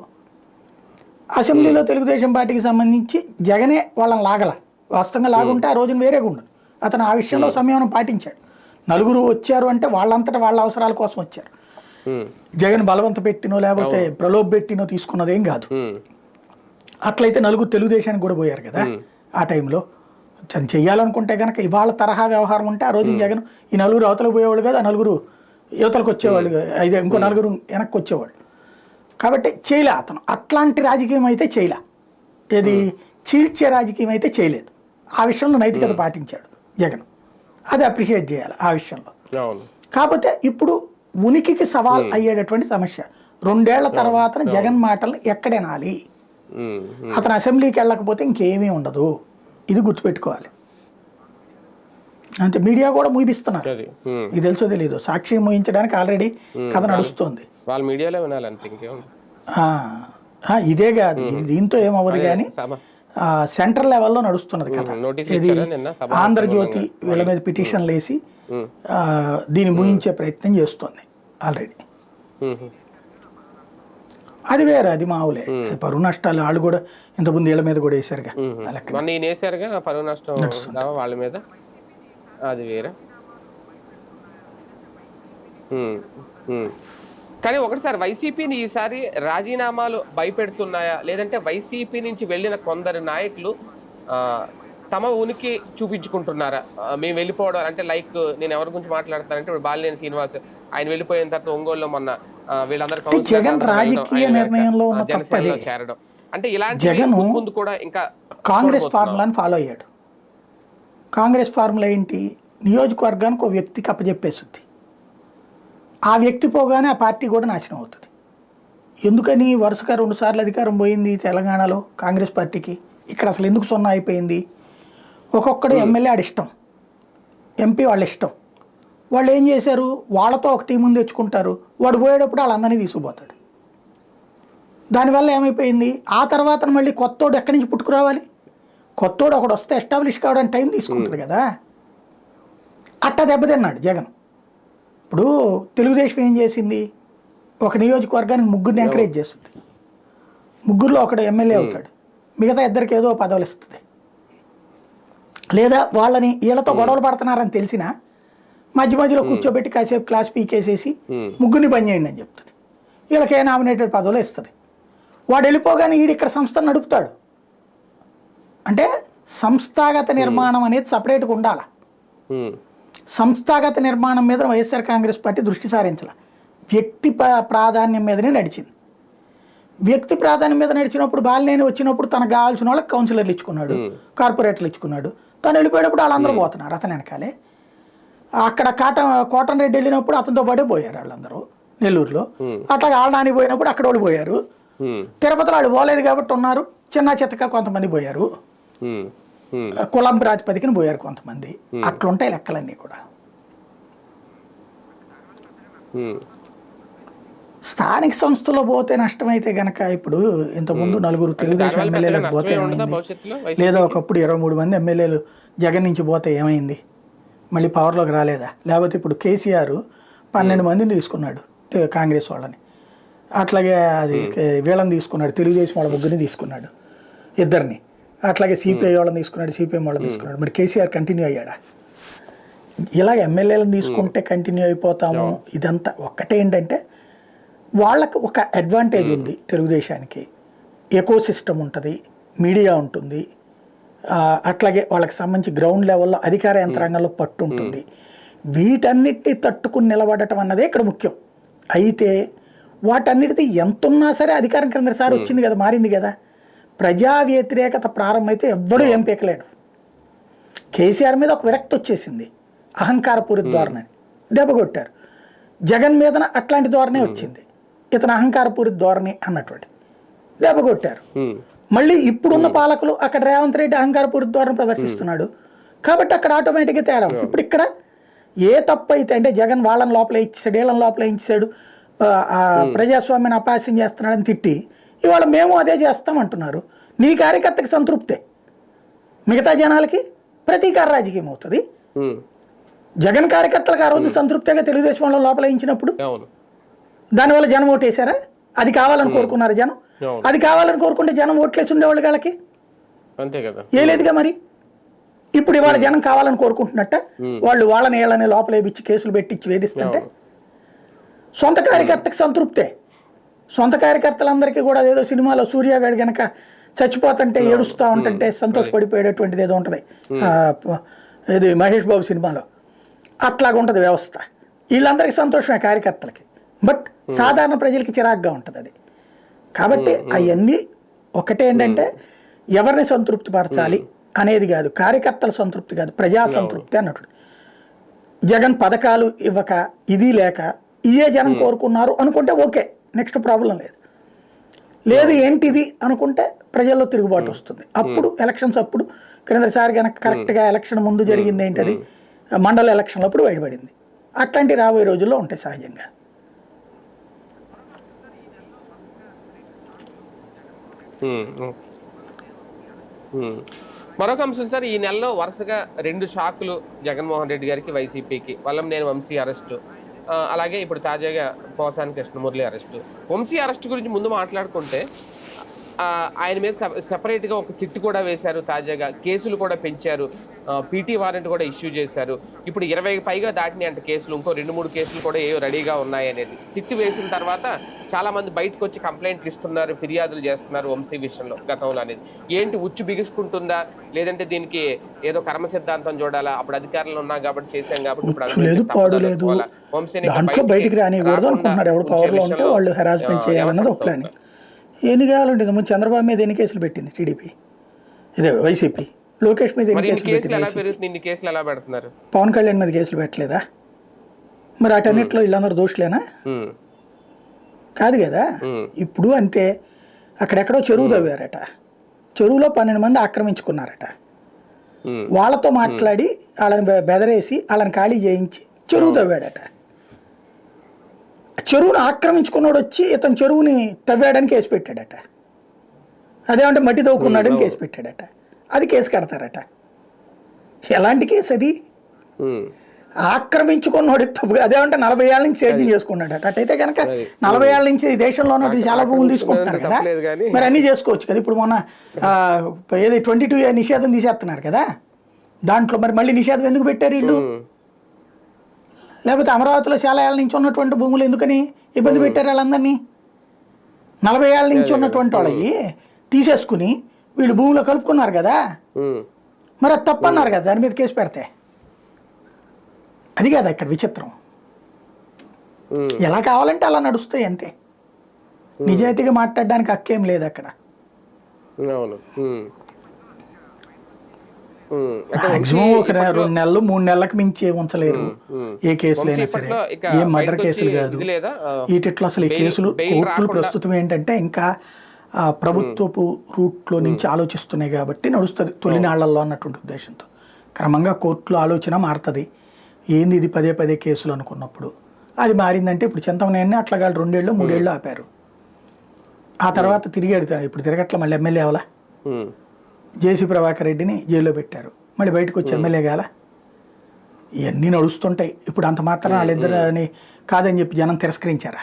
S2: అసెంబ్లీలో తెలుగుదేశం పార్టీకి సంబంధించి జగనే వాళ్ళని లాగల. వాస్తవంగా లాగుంటే ఆ రోజున వేరేగా ఉండదు. అతను ఆ విషయంలో సంయమనం పాటించాడు. 4 వచ్చారు అంటే వాళ్ళంతటా వాళ్ళ అవసరాల కోసం వచ్చారు. జగన్ బలవంత పెట్టినో లేకపోతే ప్రలోభ పెట్టినో తీసుకున్నదేం కాదు. అట్లయితే 4 తెలుగుదేశానికి కూడా పోయారు కదా ఆ టైంలో. తను చెయ్యాలనుకుంటే కనుక ఇవాళ తరహా వ్యవహారం ఉంటే ఆ రోజు జగన్ ఈ 4 అవతలకు పోయేవాళ్ళు కాదు, ఆ 4 యువతలకు వచ్చేవాళ్ళు, అయితే ఇంకో 4 వెనక్కి వచ్చేవాళ్ళు. కాబట్టి చేయలే అతను. అట్లాంటి రాజకీయం అయితే చేయలే, ఇది చీల్చే రాజకీయం అయితే చేయలేదు. ఆ విషయంలో నైతికత పాటించాడు జగన్, అది అప్రిషియేట్ చేయాలి ఆ విషయంలో. కాకపోతే ఇప్పుడు ఉనికికి సవాల్ అయ్యేటటువంటి సమస్య 2 ఏళ్ల తర్వాత జగన్ మాటలను ఎక్కడేనాలి. అతను అసెంబ్లీకి వెళ్ళకపోతే ఇంకేమీ ఉండదు, ఇది గుర్తుపెట్టుకోవాలి. అంతే. మీడియా కూడా మూయిస్తున్నారు, ఇది తెలుసో తెలీదు. సాక్షి మూయించడానికి ఆల్రెడీ కథ నడుస్తుంది. ఇదే కాదు, ఇది దీంతో ఏమవ్వదు కానీ సెంట్రల్ లెవెల్లో నడుస్తున్నది కదా. ఇది ఆంధ్రజ్యోతి వీళ్ళ మీద పిటిషన్లు వేసి దీన్ని ముగించే ప్రయత్నం చేస్తుంది ఆల్రెడీ. అది వేరే, అది మావులే. పరువు నష్టాలు వాళ్ళు కూడా ఇంతకుముందు వీళ్ళ మీద కూడా వేసారుగా,
S1: పరువు నష్టం వాళ్ళ మీద, అది వేరే. కానీ ఒకటిసారి వైసీపీని ఈసారి రాజీనామాలు భయపెడుతున్నాయా, లేదంటే వైసీపీ నుంచి వెళ్ళిన కొందరు నాయకులు తమ ఉనికి చూపించుకుంటున్నారా? మేము వెళ్ళిపోవడం అంటే లైక్ నేను ఎవరి గురించి మాట్లాడతానంటే ఇప్పుడు బాలినేని శ్రీనివాస్, ఆయన వెళ్ళిపోయిన తర్వాత ఒంగోలులో మొన్న వీళ్ళందరూ
S2: జగన్ రాజకీయ నిర్ణయంలో
S1: జనసేనలో చేరడం అంటే ఇలాంటి ముందు కూడా ఇంకా
S2: కాంగ్రెస్ ఫార్ములాని ఫాలో అయ్యాడు. కాంగ్రెస్ ఫార్ములా ఏంటి? నియోజకవర్గానికి ఒక వ్యక్తికి అప్పచెప్పేస్తుంది, ఆ వ్యక్తి పోగానే ఆ పార్టీ కూడా నాశనం అవుతుంది. ఎందుకని? వరుసగా 2 సార్లు అధికారం పోయింది తెలంగాణలో కాంగ్రెస్ పార్టీకి. ఇక్కడ అసలు ఎందుకు 0 అయిపోయింది? ఒక్కొక్కడు ఎమ్మెల్యే ఆడి ఇష్టం, ఎంపీ వాళ్ళ ఇష్టం, వాళ్ళు ఏం చేశారు, వాళ్ళతో ఒక టీముని తెచ్చుకుంటారు, వాడు పోయేటప్పుడు వాళ్ళందరినీ తీసుకుపోతాడు. దానివల్ల ఏమైపోయింది, ఆ తర్వాత మళ్ళీ కొత్తోడు ఎక్కడి నుంచి పుట్టుకురావాలి, కొత్తోడు ఒకడు వస్తే ఎస్టాబ్లిష్ కావడానికి టైం తీసుకుంటుంది కదా. అట్టా దెబ్బతిన్నాడు జగన్. ఇప్పుడు తెలుగుదేశం ఏం చేసింది, ఒక నియోజకవర్గానికి ముగ్గురిని ఎంకరేజ్ చేస్తుంది, ముగ్గురులో ఒకడు ఎమ్మెల్యే అవుతాడు, మిగతా ఇద్దరికి ఏదో పదవులు ఇస్తుంది. లేదా వాళ్ళని వీళ్ళతో గొడవలు పడుతున్నారని తెలిసినా మధ్య మధ్యలో కూర్చోబెట్టి కాసేపు క్లాస్ పీకేసేసి ముగ్గురిని పని చేయండి అని చెప్తుంది, వీళ్ళకి ఏ నామినేటెడ్ పదవులు ఇస్తుంది. వాడు వెళ్ళిపోగానే వీడు ఇక్కడ సంస్థ నడుపుతాడు. అంటే సంస్థాగత నిర్మాణం అనేది సపరేట్గా ఉండాలి. సంస్థాగత నిర్మాణం మీద వైఎస్ఆర్ కాంగ్రెస్ పార్టీ దృష్టి సారించాల, వ్యక్తి ప్రాధాన్యం మీదనే నడిచింది. వ్యక్తి ప్రాధాన్యం మీద నడిచినప్పుడు బాలినేని వచ్చినప్పుడు తనకు కావాల్సిన వాళ్ళకి కౌన్సిలర్లు ఇచ్చుకున్నాడు, కార్పొరేటర్లు ఇచ్చుకున్నాడు. తను వెళ్ళిపోయేటప్పుడు వాళ్ళందరూ పోతున్నారు అతని వెనకాలే. అక్కడ కోటన్ రెడ్డి వెళ్ళినప్పుడు అతనితో పాటే పోయారు వాళ్ళందరూ నెల్లూరులో. అట్లాగే ఆళ్ళనాని పోయినప్పుడు అక్కడ వాళ్ళు పోయారు. తిరుపతిలో వాళ్ళు పోలేదు కాబట్టి ఉన్నారు. చిన్న చిత్తగా కొంతమంది పోయారు, కులం ప్రాతిపదికన పోయారు కొంతమంది. అట్లుంటాయి లెక్కలన్నీ కూడా. స్థానిక సంస్థలో పోతే నష్టమైతే గనక, ఇప్పుడు ఇంతకుముందు 4 తెలుగుదేశం ఎమ్మెల్యేలకు పోతే ఏమైంది, లేదా ఒకప్పుడు 23 మంది ఎమ్మెల్యేలు జగన్ నుంచి పోతే ఏమైంది, మళ్ళీ పవర్లోకి రాలేదా? లేకపోతే ఇప్పుడు కేసీఆర్ 12 మందిని తీసుకున్నాడు కాంగ్రెస్ వాళ్ళని, అట్లాగే అది వీళ్ళని తీసుకున్నాడు, తెలుగుదేశం వాళ్ళ ముగ్గురిని తీసుకున్నాడు, ఇద్దరిని. అట్లాగే సిపిఐ వాళ్ళని తీసుకున్నాడు, సిపిఎం వాళ్ళని తీసుకున్నాడు. మరి కేసీఆర్ కంటిన్యూ అయ్యాడా? ఇలాగ ఎమ్మెల్యేలను తీసుకుంటే కంటిన్యూ అయిపోతాము. ఇదంతా ఒక్కటే ఏంటంటే, వాళ్ళకి ఒక అడ్వాంటేజ్ ఉంది తెలుగుదేశానికి, ఎకో సిస్టమ్ ఉంటుంది, మీడియా ఉంటుంది, అట్లాగే వాళ్ళకి సంబంధించి గ్రౌండ్ లెవెల్లో అధికార యంత్రాంగంలో పట్టు ఉంటుంది. వీటన్నిటిని తట్టుకుని నిలబడటం అన్నదే ఇక్కడ ముఖ్యం. అయితే వాటన్నిటిది ఎంతున్నా సరే అధికారం క్రిందసారి వచ్చింది కదా, మారింది కదా. ప్రజా వ్యతిరేకత ప్రారంభమైతే ఎవ్వడూ ఏం పీకలేడు. కేసీఆర్ మీద ఒక విరక్తి వచ్చేసింది, అహంకారపూరిత ధోరణి, దెబ్బ కొట్టారు. జగన్ మీదన అట్లాంటి ధోరణి వచ్చింది, ఇతను అహంకారపూరిత ధోరణి అన్నటువంటి దెబ్బ కొట్టారు. మళ్ళీ ఇప్పుడున్న పాలకులు అక్కడ రేవంత్ రెడ్డి అహంకారపూరిత ధోరణి ప్రదర్శిస్తున్నాడు కాబట్టి అక్కడ ఆటోమేటిక్గా తేడా ఉంది. ఇప్పుడు ఇక్కడ ఏ తప్పు అయితే, అంటే జగన్ వాళ్ళని లోపల ఇచ్చాడు, వీళ్ళని లోపల ఇచ్చాడు, ప్రజాస్వామ్యాన్ని అపహాస్యం చేస్తున్నాడని తిట్టి, ఇవాళ మేము అదే చేస్తామంటున్నారు. నీ కార్యకర్తకి సంతృప్తే, మిగతా జనాలకి ప్రతీకార రాజకీయం అవుతుంది. జగన్ కార్యకర్తలకు ఆ రోజు సంతృప్తిగా తెలుగుదేశం వాళ్ళ లోపల ఇచ్చినప్పుడు దానివల్ల జనం ఓటేశారా? అది కావాలని కోరుకున్నారు జనం. అది కావాలని కోరుకుంటే జనం ఓట్లేసి ఉండేవాళ్ళు వాళ్ళకి,
S1: అంతే కదా,
S2: ఏ లేదుగా. మరి ఇప్పుడు ఇవాళ జనం కావాలని కోరుకుంటున్నట్ట, వాళ్ళు వాళ్ళని వీళ్ళని లోపల వేయించి కేసులు పెట్టించి వేధిస్తుంటే సొంత కార్యకర్తకి సంతృప్తే. సొంత కార్యకర్తలందరికీ కూడా ఏదో సినిమాలో సూర్యగాడి గనక చచ్చిపోతుంటే ఏడుస్తూ ఉంటుంటే సంతోషపడిపోయేటటువంటిది ఏదో ఉంటుంది, ఇది మహేష్ బాబు సినిమాలో అట్లాగా ఉంటుంది వ్యవస్థ. వీళ్ళందరికీ సంతోషమే కార్యకర్తలకి, బట్ సాధారణ ప్రజలకి చిరాగ్గా ఉంటుంది అది. కాబట్టి అవన్నీ ఒకటే ఏంటంటే, ఎవరిని సంతృప్తి పరచాలి అనేది కాదు, కార్యకర్తల సంతృప్తి కాదు, ప్రజా సంతృప్తి అన్నట్టు. జగన్ పథకాలు ఇవ్వక, ఇది లేక, ఇయే జనం కోరుకున్నారు అనుకుంటే ఓకే, నెక్స్ట్ ప్రాబ్లం లేదు. లేదు ఏంటిది అనుకుంటే ప్రజల్లో తిరుగుబాటు వస్తుంది. అప్పుడు ఎలక్షన్స్ అప్పుడు క్రిందసారి కనుక కరెక్ట్గా ఎలక్షన్ ముందు జరిగింది ఏంటది, మండల ఎలక్షన్లు అప్పుడు బయటపడింది. అట్లాంటి రాబోయే రోజుల్లో ఉంటాయి సహజంగా.
S1: మరొక అంశం సార్, ఈ నెలలో వరుసగా 2 షాకులు జగన్మోహన్ రెడ్డి గారికి, వైసీపీకి. వల్లంనేని వంశీ అరెస్టు, అలాగే ఇప్పుడు తాజాగా పోసాని కృష్ణమురళి అరెస్టు. వంశీ అరెస్టు గురించి ముందు మాట్లాడుకుంటే, ఆయన మీద సెపరేట్గా ఒక సిట్ కూడా వేశారు, తాజాగా కేసులు కూడా పెంచారు, పీటీ వారెంట్ కూడా ఇష్యూ చేశారు. ఇప్పుడు 20కి పైగా దాటినాయి అంటే కేసులు, ఇంకో 2-3 కేసులు కూడా ఏవో రెడీగా ఉన్నాయి అనేది. సిట్ వేసిన తర్వాత చాలా మంది బయటకు వచ్చి కంప్లైంట్లు ఇస్తున్నారు, ఫిర్యాదులు చేస్తున్నారు వంశీ విషయంలో గతంలో అనేది. ఏంటి ఉచ్చు బిగుసుకుంటుందా, లేదంటే దీనికి ఏదో కర్మ సిద్ధాంతం చూడాలా? అప్పుడు అధికారంలో ఉన్నా కాబట్టి చేశాం కాబట్టి
S2: ఎన్ని కావాలంటే ముందు చంద్రబాబు మీద ఎన్ని కేసులు పెట్టింది టీడీపీ, ఇదే వైసీపీ. లోకేష్ మీద ఎన్ని కేసులు పెట్టింది, పవన్ కళ్యాణ్ మీద కేసులు పెట్టలేదా? మరి అటన్నిట్లో వీళ్ళందరూ దోషులేనా? కాదు కదా. ఇప్పుడు అంతే, అక్కడెక్కడో చెరువు తవ్వారట, చెరువులో 12 మంది ఆక్రమించుకున్నారట. వాళ్ళతో మాట్లాడి వాళ్ళని బెదరేసి వాళ్ళని ఖాళీ చేయించి చెరువు తవ్వాడట. చెరువును ఆక్రమించుకున్నాడు వచ్చి ఇతను చెరువుని తవ్వాడని కేసు పెట్టాడట. అదేమంటే మట్టి తవ్వుకున్నాడని కేసు పెట్టాడట. అది కేసు కడతారట. ఎలాంటి కేసు అది? ఆక్రమించుకున్నాడు తప్పు. అదేమంటే 40 ఏళ్ళ నుంచి సేద్యం చేసుకున్నాడట. అటైతే కనుక 40 ఏళ్ళ నుంచి దేశంలో ఉన్న చాలా భూములు తీసుకుంటున్నారు కదా, మరి అన్నీ చేసుకోవచ్చు కదా. ఇప్పుడు మొన్న ఏది 22A నిషేధం తీసేస్తున్నారు కదా, దాంట్లో మరి మళ్ళీ నిషేధం ఎందుకు పెట్టారు వీళ్ళు? లేకపోతే అమరావతిలో చాలా ఏళ్ళ నుంచి ఉన్నటువంటి భూములు ఎందుకని ఇబ్బంది పెట్టారు వాళ్ళందరినీ? 40 ఏళ్ళ నుంచి ఉన్నటువంటి వాళ్ళవి తీసేసుకుని వీళ్ళు భూమిలో కలుపుకున్నారు కదా, మరి అది తప్పన్నారు కదా, దాని మీద కేసు పెడితే. అది కదా ఇక్కడ విచిత్రం. ఎలా కావాలంటే అలా నడుస్తాయి అంతే. నిజాయితీగా మాట్లాడడానికి హక్కేం లేదు అక్కడ. మాక్సిమం ఒక 2 నెలలు 3 నెలలకు మించి ఉంచలేరు ఏ కేసులైనా సరే. ఏ మర్డర్ కేసులు కాదు వీటిట్లో. అసలు ఈ కేసులు కోర్టులు ప్రస్తుతం ఏంటంటే ఇంకా ప్రభుత్వపు రూట్లో నుంచి ఆలోచిస్తున్నాయి కాబట్టి నడుస్తుంది తొలినాళ్లలో అన్నటువంటి ఉద్దేశంతో. క్రమంగా కోర్టులో ఆలోచన మారుతుంది. ఏంది ఇది పదే పదే కేసులు అనుకున్నప్పుడు అది మారిందంటే ఇప్పుడు చింతమనేని అట్లా కాదు 2 ఏళ్ళు 3 ఏళ్ళు ఆపారు. ఆ తర్వాత తిరిగి అడుగుతాడు. ఇప్పుడు తిరగట్ల మళ్ళీ ఎమ్మెల్యే అవలా. జేసీ ప్రభాకర్ రెడ్డిని జైల్లో పెట్టారు, మళ్ళీ బయటకు వచ్చి ఎమ్మెల్యే కాల. ఇవన్నీ నడుస్తుంటాయి. ఇప్పుడు అంత మాత్రం వాళ్ళిద్దరు అని కాదని చెప్పి జనం తిరస్కరించారా?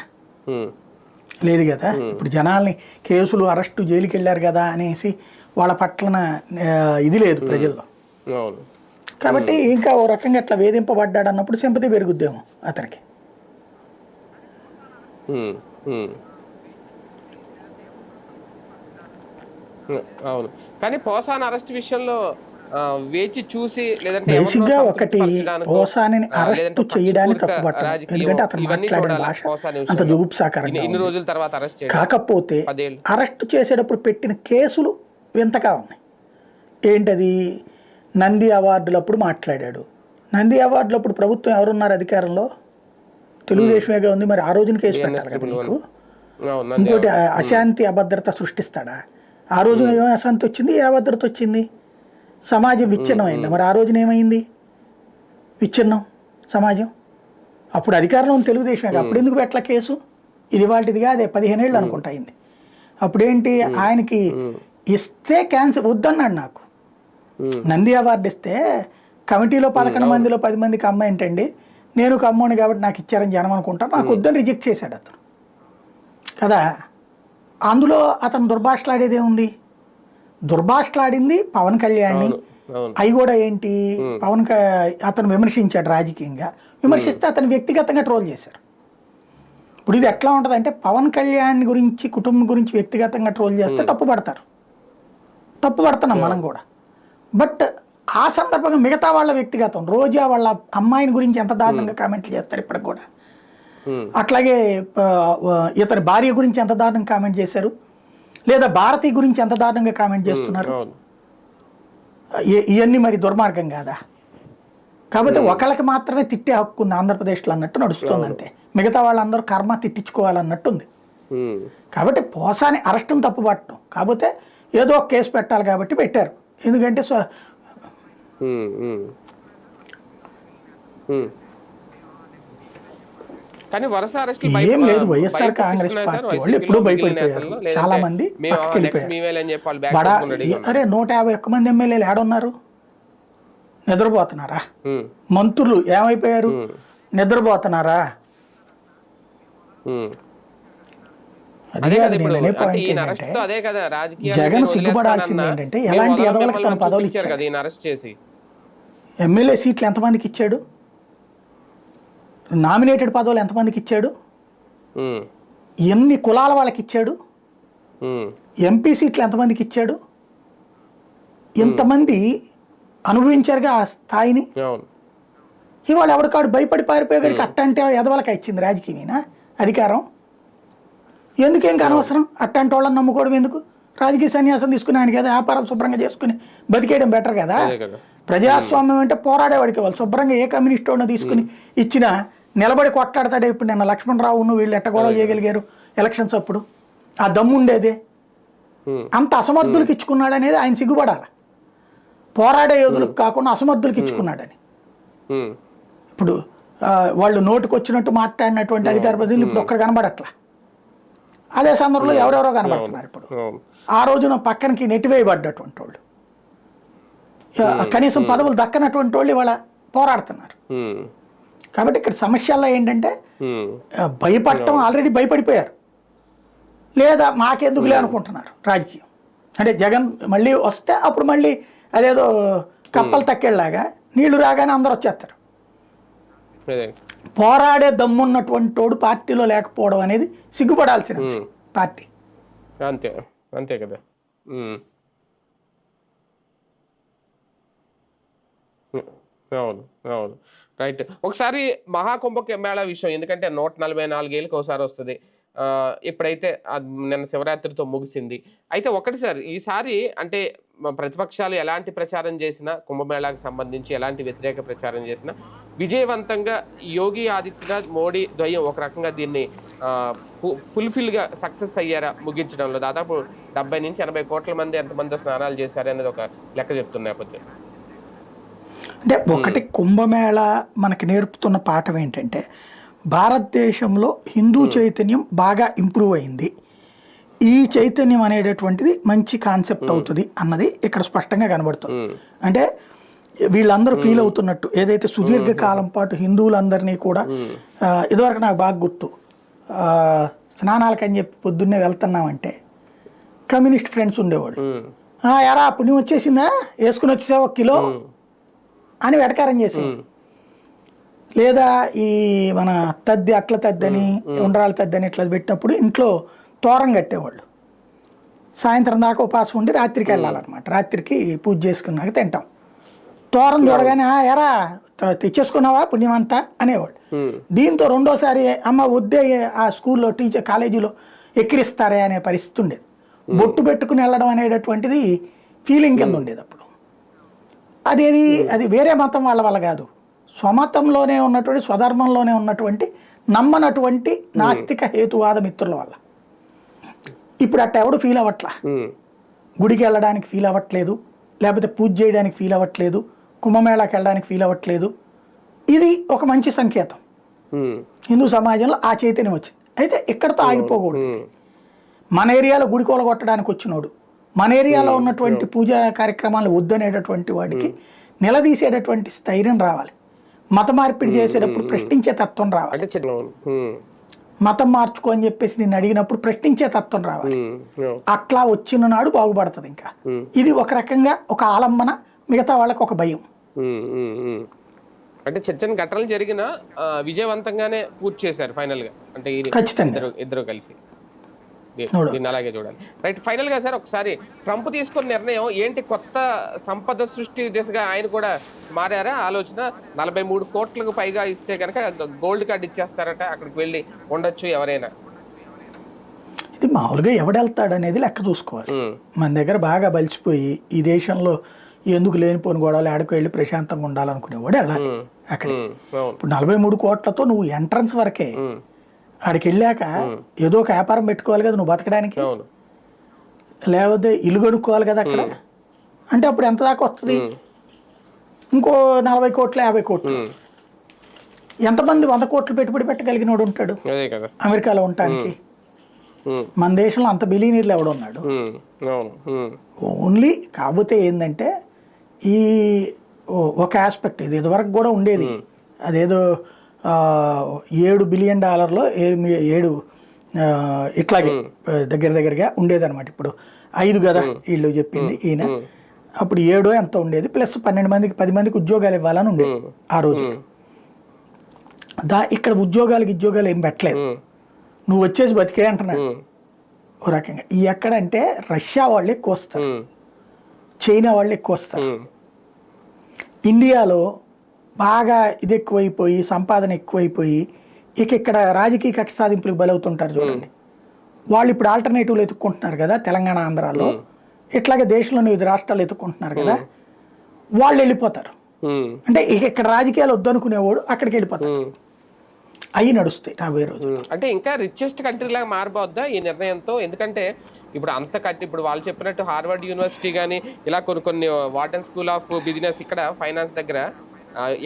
S2: లేదు కదా. ఇప్పుడు జనాల్ని కేసులు అరెస్టు జైలుకి వెళ్ళారు కదా అనేసి వాళ్ళ పట్లన ఇది లేదు ప్రజల్లో. కాబట్టి ఇంకా ఓ రకంగా అట్లా వేధింపబడ్డాడు అన్నప్పుడు సింపతి పెరుగుద్దేమో అతనికి.
S1: అవును, కానీ పోసాన్ అరెస్ట్ విషయంలో వేచి చూసి లేదంటే
S2: బేసిక్ గా ఒకటి పోసాని అరెస్ట్ చేయడానికి తప్పు పట్టాలి. ఎందుకంటే అతను మాట్లాడిన భాష అంత జుగుప్సాకరంగా ఉంది. కాకపోతే అరెస్ట్ చేసేటప్పుడు పెట్టిన కేసులు వింతగా ఉన్నాయి. ఏంటది? నంది అవార్డులప్పుడు మాట్లాడాడు. నంది అవార్డులప్పుడు ప్రభుత్వం ఎవరున్నారు అధికారంలో? తెలుగుదేశమేగా ఉంది. మరి ఆ రోజున కేసు పెట్టాలి కదా నీకు. ఇంకోటి అశాంతి అభద్రత సృష్టిస్తాడా? ఆ రోజున ఏమైనా అశాంతి వచ్చింది, ఏ అభద్రత వచ్చింది? సమాజం విచ్ఛిన్నం అయిందా? మరి ఆ రోజున ఏమైంది? విచ్ఛిన్నం సమాజం. అప్పుడు అధికారంలో ఉంది తెలుగుదేశమే. అప్పుడు ఎందుకు పెట్టల కేసు? ఇది వాటిదిగా అదే 15 ఏళ్ళు అనుకుంటా అయింది. అప్పుడేంటి ఆయనకి ఇస్తే క్యాన్సిల్ వద్దన్నాడు. నాకు నంది అవార్డు ఇస్తే కమిటీలో 11 మందిలో 10 మందికి అమ్మ ఏంటండి, నేను కమ్మోని కాబట్టి నాకు ఇచ్చారని జనం అనుకుంటాను. నాకు వద్దని రిజెక్ట్ చేశాడు అతను కదా. అందులో అతను దుర్భాషలాడేదే ఉంది. దుర్భాషలాడింది పవన్ కళ్యాణ్ని. అవి కూడా ఏంటి, అతను విమర్శించాడు రాజకీయంగా. విమర్శిస్తే అతను వ్యక్తిగతంగా ట్రోల్ చేశారు. ఇప్పుడు ఇది ఎట్లా ఉంటుంది అంటే పవన్ కళ్యాణ్ గురించి కుటుంబం గురించి వ్యక్తిగతంగా ట్రోల్ చేస్తే తప్పు పడుతున్నాం మనం కూడా. బట్ ఆ సందర్భంగా మిగతా వాళ్ళ వ్యక్తిగతం, రోజా వాళ్ళ అమ్మాయిని గురించి ఎంత దారుణంగా కామెంట్లు చేస్తారు ఇప్పటికి కూడా. అట్లాగే ఇతని భార్య గురించి ఎంత దారుణంగా కామెంట్ చేశారు, లేదా భారతి గురించి ఎంత దారుణంగా కామెంట్ చేస్తున్నారు. ఇవన్నీ మరి దుర్మార్గం కాదా? కాబట్టి ఒకళ్ళకి మాత్రమే తిట్టే హక్కు ఉంది ఆంధ్రప్రదేశ్లో అన్నట్టు నడుస్తుంది అంతే. మిగతా వాళ్ళందరూ కర్మ తిట్టించుకోవాలన్నట్టుంది. కాబట్టి పోసాని అరెస్టును తప్పుపట్టడం. కాకపోతే ఏదో ఒక కేసు పెట్టాలి కాబట్టి పెట్టారు. ఎందుకంటే ఏం లేదు, వైఎస్ఆర్ కాంగ్రెస్ పార్టీ వాళ్ళు ఎప్పుడూ భయపడిపోయారు. చాలా మంది బడా 151 మంది ఎమ్మెల్యేలు ఏడున్నారు? నిద్రపోతున్నారా? మంత్రులు ఏమైపోయారు? నిద్రపోతున్నారా? అదే కాదు నేనే పాయింట్ ఏంటంటే జగన్ సిగ్గుపడాల్సింది ఏంటంటే ఎలాంటి ఎదవలకు తన పదవులు ఇచ్చాడు. ఎమ్మెల్యే సీట్లు ఎంతమందికి ఇచ్చాడు? నామినేటెడ్ పదవులు ఎంతమందికి ఇచ్చాడు? ఎన్ని కులాల వాళ్ళకి ఇచ్చాడు? ఎంపీ సీట్లు ఎంతమందికి ఇచ్చాడు? ఎంతమంది అనుభవించారుగా ఆ స్థాయిని. ఇవాళ ఎవరికాడు భయపడి పారిపోయేవాడికి అట్టంటే ఎదవలకి ఇచ్చింది రాజకీయమేనా అధికారం? ఎందుకేం అనవసరం అట్టంటి వాళ్ళని నమ్ముకోవడం ఎందుకు? రాజకీయ సన్యాసం తీసుకుని ఆయనకి ఏదో వ్యాపారాలు శుభ్రంగా చేసుకుని బతికేయడం బెటర్ కదా. ప్రజాస్వామ్యం అంటే పోరాడేవాడికి వాళ్ళు శుభ్రంగా ఏ కమ్యూనిస్ట్ వాడిని తీసుకుని ఇచ్చినా నిలబడి కొట్లాడతాడే. ఇప్పుడు నిన్న లక్ష్మణరావును వీళ్ళు ఎట్ట గొడవ చేయగలిగారు ఎలక్షన్స్ అప్పుడు? ఆ దమ్ము ఉండేదే. అంత అసమర్థులకు ఇచ్చుకున్నాడు అనేది ఆయన సిగ్గుపడాలి. పోరాడే యోధులకు కాకుండా అసమర్థులకు ఇచ్చుకున్నాడని. ఇప్పుడు వాళ్ళు నోటికి వచ్చినట్టు మాట్లాడినటువంటి అధికార ప్రతినిధులు ఇప్పుడు ఒక్కడ కనబడట్లా. అదే సందర్భంలో ఎవరెవరో కనబడుతున్నారు ఇప్పుడు. ఆ రోజున పక్కనకి నెట్టివేయబడ్డటువంటి వాళ్ళు, కనీసం పదవులు దక్కనటువంటి వాళ్ళు ఇవాళ పోరాడుతున్నారు. కాబట్టి ఇక్కడ సమస్యల్లో ఏంటంటే భయపడటం, ఆల్రెడీ భయపడిపోయారు, లేదా మాకెందుకులే అనుకుంటున్నారు రాజకీయం. అంటే జగన్ మళ్ళీ వస్తే అప్పుడు మళ్ళీ అదేదో కప్పలు తక్కేలాగా నీళ్లు రాగానే అందరూ వచ్చేస్తారు. పోరాడే దమ్మున్నటువంటి వాడు పార్టీలో లేకపోవడం అనేది సిగ్గుపడాల్సిన విషయం పార్టీ.
S1: అంతే అంతే కదా. అవును అవును రైట్. ఒకసారి మహాకుంభ మేళా విషయం, ఎందుకంటే 144 ఏళ్ళకి ఒకసారి వస్తుంది. ఇప్పుడైతే నిన్న శివరాత్రితో ముగిసింది. అయితే ఒకటి సార్, ఈసారి అంటే ప్రతిపక్షాలు ఎలాంటి ప్రచారం చేసినా, కుంభమేళాకు సంబంధించి ఎలాంటి వ్యతిరేక ప్రచారం చేసినా విజయవంతంగా యోగి ఆదిత్యనాథ్, మోడీ ద్వయం ఒక రకంగా దీన్ని ఫుల్ఫిల్గా సక్సెస్ అయ్యారా ముగించడంలో? దాదాపు 70 నుంచి 80 కోట్ల మంది ఎంతమంది స్నానాలు చేశారు అనేది ఒక లెక్క చెప్తున్న నేపథ్యం.
S2: అంటే ఒకటి, కుంభమేళ మనకి నేర్పుతున్న పాఠం ఏంటంటే భారతదేశంలో హిందూ చైతన్యం బాగా ఇంప్రూవ్ అయింది, ఈ చైతన్యం అనేటటువంటిది మంచి కాన్సెప్ట్ అవుతుంది అన్నది ఇక్కడ స్పష్టంగా కనబడుతుంది. అంటే వీళ్ళందరూ ఫీల్ అవుతున్నట్టు, ఏదైతే సుదీర్ఘకాలం పాటు హిందువులందరినీ కూడా, ఇదివరకు నాకు బాగా గుర్తు, స్నానాలకని చెప్పి పొద్దున్నే వెళ్తున్నామంటే కమ్యూనిస్ట్ ఫ్రెండ్స్ ఉండేవాళ్ళు, ఎరా పుణ్యం వచ్చేసిందా, వేసుకుని వచ్చేసావు 1 కిలో అని వెటకారం చేసేవాళ్ళు. లేదా ఈ మన తద్ది, అట్ల తద్దని, ఉండ్రాల తద్దని ఇట్లా పెట్టినప్పుడు ఇంట్లో తోరం కట్టేవాళ్ళు. సాయంత్రం దాకా ఉపాసం ఉండి రాత్రికి వెళ్ళాలన్నమాట. రాత్రికి పూజ చేసుకున్నాక తింటాం. తోరం చూడగానే ఎరా తెచ్చేసుకున్నావా పుణ్యం అంతా అనేవాళ్ళు. దీంతో రెండోసారి అమ్మ వద్దే, ఆ స్కూల్లో టీచర్ కాలేజీలో ఎక్కిరిస్తారే అనే పరిస్థితి ఉండేది. బొట్టు పెట్టుకుని వెళ్ళడం అనేటటువంటిది ఫీలింగ్ కింద ఉండేది అప్పుడు. అది వేరే మతం వాళ్ళ వల్ల కాదు, స్వమతంలోనే ఉన్నటువంటి, స్వధర్మంలోనే ఉన్నటువంటి, నమ్మనటువంటి నాస్తిక హేతువాద మిత్రుల వల్ల. ఇప్పుడు అట్ట ఎవడు ఫీల్ అవ్వట్లా, గుడికి వెళ్ళడానికి ఫీల్ అవ్వట్లేదు, లేకపోతే పూజ చేయడానికి ఫీల్ అవ్వట్లేదు, కుంభమేళాకి వెళ్ళడానికి ఫీల్ అవ్వట్లేదు. ఇది ఒక మంచి సంకేతం. హిందూ సమాజంలో ఆ చైతన్యం వచ్చింది. అయితే ఇక్కడతో ఆగిపోకూడదు. మన ఏరియాలో గుడి కొట్టడానికి వచ్చినోడు, మన ఏరియాలో ఉన్నటువంటి పూజా కార్యక్రమాలు వద్దనేటటువంటి వాడికి నిలదీసేటటువంటి స్థైర్యం రావాలి. మత మార్పిడి చేసేటప్పుడు ప్రశ్నించే తత్వం రావాలి. మతం మార్చుకో అని చెప్పేసి నేను అడిగినప్పుడు ప్రశ్నించే తత్వం రావాలి. అట్లా వచ్చిన నాడు బాగుపడుతుంది. ఇంకా ఇది ఒక రకంగా ఒక ఆలంబన, మిగతా వాళ్ళకి ఒక భయం.
S1: అంటే చర్చని ఘటనలు జరిగిన విజయవంతంగానే పూర్తి చేశారు ఫైనల్ గా. అంటే
S2: ఖచ్చితంగా
S1: ఇద్దరు కలిసి దీన్ని అలాగే చూడాలి. రైట్. ఫైనల్ గా సార్, ఒకసారి ట్రంప్ తీసుకున్న నిర్ణయం ఏంటి? కొత్త సంపద సృష్టి దిశగా ఆయన కూడా మారారా ఆలోచన? 43 కోట్లకు పైగా ఇస్తే కనుక గోల్డ్ కార్డ్ ఇచ్చేస్తారట, అక్కడికి వెళ్ళి ఉండొచ్చు ఎవరైనా.
S2: ఇది మామూలుగా ఎవడెళ్తాడు అనేది లెక్క చూసుకోవాలి. మన దగ్గర బాగా బలిసిపోయి ఈ దేశంలో ఎందుకు లేనిపోని గొడవలు ఆడికి వెళ్ళి ప్రశాంతంగా ఉండాలనుకునేవాడు వెళ్ళాలి అక్కడ. ఇప్పుడు 43 కోట్లతో నువ్వు ఎంట్రన్స్ వరకే, ఆడికి వెళ్ళాక ఏదో ఒక వ్యాపారం పెట్టుకోవాలి కదా నువ్వు బతకడానికి, లేకపోతే ఇల్లు కొనుక్కోవాలి కదా అక్కడ. అంటే అప్పుడు ఎంత దాకా వస్తుంది? ఇంకో 40 కోట్లు 50 కోట్లు. ఎంతమంది 100 కోట్లు పెట్టుబడి పెట్టగలిగినోడు ఉంటాడు అమెరికాలో ఉండటానికి? మన దేశంలో అంత బిలియనీర్లు ఎవడున్నాడు? ఓన్లీ. కాకపోతే ఏంటంటే ఈ ఒక ఆస్పెక్ట్, ఇది ఇదివరకు కూడా ఉండేది, అదేదో $7 బిలియన్ 7 ఇట్లాగే దగ్గరగా ఉండేదన్నమాట. ఇప్పుడు 5 కదా వీళ్ళు చెప్పింది ఈయన. అప్పుడు 7 ఎంత ఉండేది, ప్లస్ 10 మందికి ఉద్యోగాలు ఇవ్వాలని ఉండేది ఆ రోజు. ఇక్కడ ఉద్యోగాలు ఏం పెట్టలేదు, నువ్వు వచ్చేసి బతికే అంటున్నాడు ఓ రకంగా. ఈ ఎక్కడంటే రష్యా వాళ్ళు ఎక్కువ వస్తారు, చైనా వాళ్ళు ఎక్కువ వస్తారు. ఇండియాలో బాగా ఇది ఎక్కువైపోయి, సంపాదన ఎక్కువైపోయి, ఇక్కడ రాజకీయ కక్ష సాధింపులకు బలవుతుంటారు చూడండి. వాళ్ళు ఇప్పుడు ఆల్టర్నేటివ్లు ఎత్తుక్కుంటున్నారు కదా తెలంగాణ, ఆంధ్రాలో. ఇట్లాగే దేశంలోని వివిధ రాష్ట్రాలు ఎత్తుక్కుంటున్నారు కదా, వాళ్ళు వెళ్ళిపోతారు. అంటే ఇక్కడ రాజకీయాలు వద్దనుకునేవాడు అక్కడికి వెళ్ళిపోతారు. అవి నడుస్తాయి రాబోయే రోజు.
S1: అంటే ఇంకా రిచెస్ట్ కంట్రీ లాగా మారిపోద్దా ఈ నిర్ణయంతో? ఎందుకంటే ఇప్పుడు ఇప్పుడు వాళ్ళు చెప్పినట్టు హార్వర్డ్ యూనివర్సిటీ కానీ ఇలా కొన్ని వార్డెన్ స్కూల్ ఆఫ్ బిజినెస్ ఇక్కడ ఫైనాన్స్ దగ్గర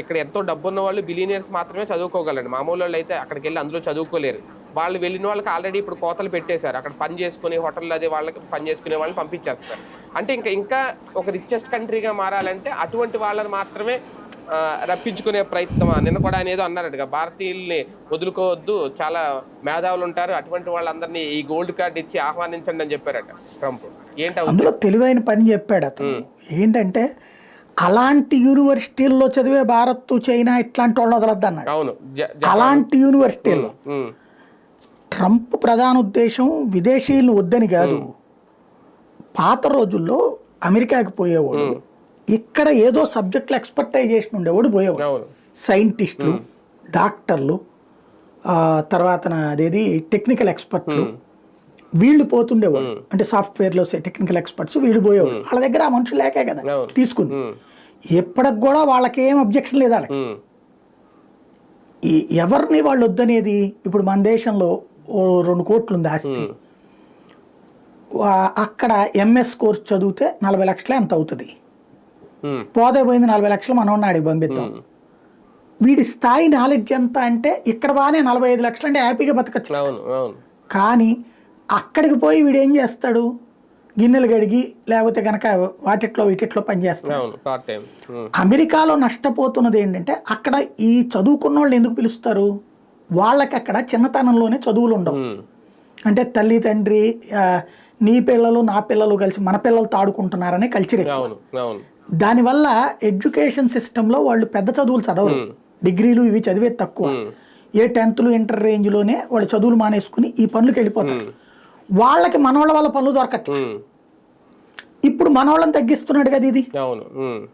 S1: ఇక్కడ ఎంతో డబ్బున్న వాళ్ళు బిలీనియర్స్ మాత్రమే చదువుకోగలండి. మామూలు వాళ్ళు అయితే అక్కడికి వెళ్ళి అందులో చదువుకోలేరు. వాళ్ళు వెళ్ళిన వాళ్ళకి ఆల్రెడీ ఇప్పుడు కోతలు పెట్టేశారు. అక్కడ పని చేసుకుని హోటల్లో అది వాళ్ళకి పని చేసుకునే వాళ్ళని పంపించేస్తారు. అంటే ఇంకా ఒక రిచెస్ట్ కంట్రీగా మారాలంటే అటువంటి వాళ్ళని మాత్రమే రప్పించుకునే ప్రయత్నం. నిన్న కూడా ఆయన ఏదో అన్నారట, భారతీయుల్ని వదులుకోవద్దు, చాలా మేధావులు ఉంటారు, అటువంటి వాళ్ళందరినీ ఈ గోల్డ్ కార్డ్ ఇచ్చి ఆహ్వానించండి అని చెప్పారట ట్రంప్.
S2: అందులో తెలివైన పని చెప్పాడు అతను. ఏంటంటే అలాంటి యూనివర్సిటీల్లో చదివే భారత్, చైనా ఇట్లాంటి వాళ్ళు వదలద్దు అన్నాడు.
S1: అవును,
S2: అలాంటి యూనివర్సిటీల్లో ట్రంప్ ప్రధాన ఉద్దేశం విదేశీయులను వద్దని కాదు. పాత రోజుల్లో అమెరికాకి పోయేవాడు ఇక్కడ ఏదో సబ్జెక్టులు ఎక్స్పర్టైజేషన్ ఉండేవాడు పోయేవాడు. సైంటిస్టులు, డాక్టర్లు, తర్వాత అదేది టెక్నికల్ ఎక్స్పర్ట్లు వీళ్ళు పోతుండేవాడు. అంటే సాఫ్ట్వేర్లో టెక్నికల్ ఎక్స్పర్ట్స్ వీళ్ళు పోయేవాడు. వాళ్ళ దగ్గర ఆ మనుషులు లేకే కదా తీసుకుంది. ఎప్పటికి కూడా వాళ్ళకి ఏం అబ్జెక్షన్ లేదు. వాళ్ళకి ఎవరిని వాళ్ళు వద్దనేది. ఇప్పుడు మన దేశంలో 2 కోట్లు ఉంది ఆస్తి. అక్కడ ఎంఎస్ కోర్స్ చదివితే 40 లక్షలే ఎంత అవుతుంది. పోతే పోయింది 40 లక్షలు మనోడిని ఆడికి పంపిద్దాం. వీడి స్థాయి నాలెడ్జ్ ఎంత అంటే ఇక్కడ బాగానే 45 లక్షలు అంటే హ్యాపీగా బతకచ్చు. కానీ అక్కడికి పోయి వీడు ఏం చేస్తాడు, గిన్నెలు గడిగి లేకపోతే కనుక వీటిట్లో పనిచేస్తాడు. అమెరికాలో నష్టపోతున్నది ఏంటంటే అక్కడ ఈ చదువుకున్న వాళ్ళు ఎందుకు పిలుస్తారు, వాళ్ళకి అక్కడ చిన్నతనంలోనే చదువులు ఉండవు. అంటే తల్లి తండ్రి నీ పిల్లలు నా పిల్లలు కలిసి మన పిల్లలతో ఆడుకుంటున్నారనే కల్చర్. దానివల్ల ఎడ్యుకేషన్ సిస్టంలో వాళ్ళు పెద్ద చదువులు చదవరు, డిగ్రీలు ఇవి చదివేది తక్కువ. ఏ 10th ఇంటర్ రేంజ్లోనే వాళ్ళు చదువులు మానేసుకుని ఈ పనులకు వెళ్ళిపోతారు. వాళ్ళకి మనోళ్ళ వల్ల పనులు దొరకట్లేదు. ఇప్పుడు మనోళ్ళని తగ్గిస్తున్నాడు కదా ఇది.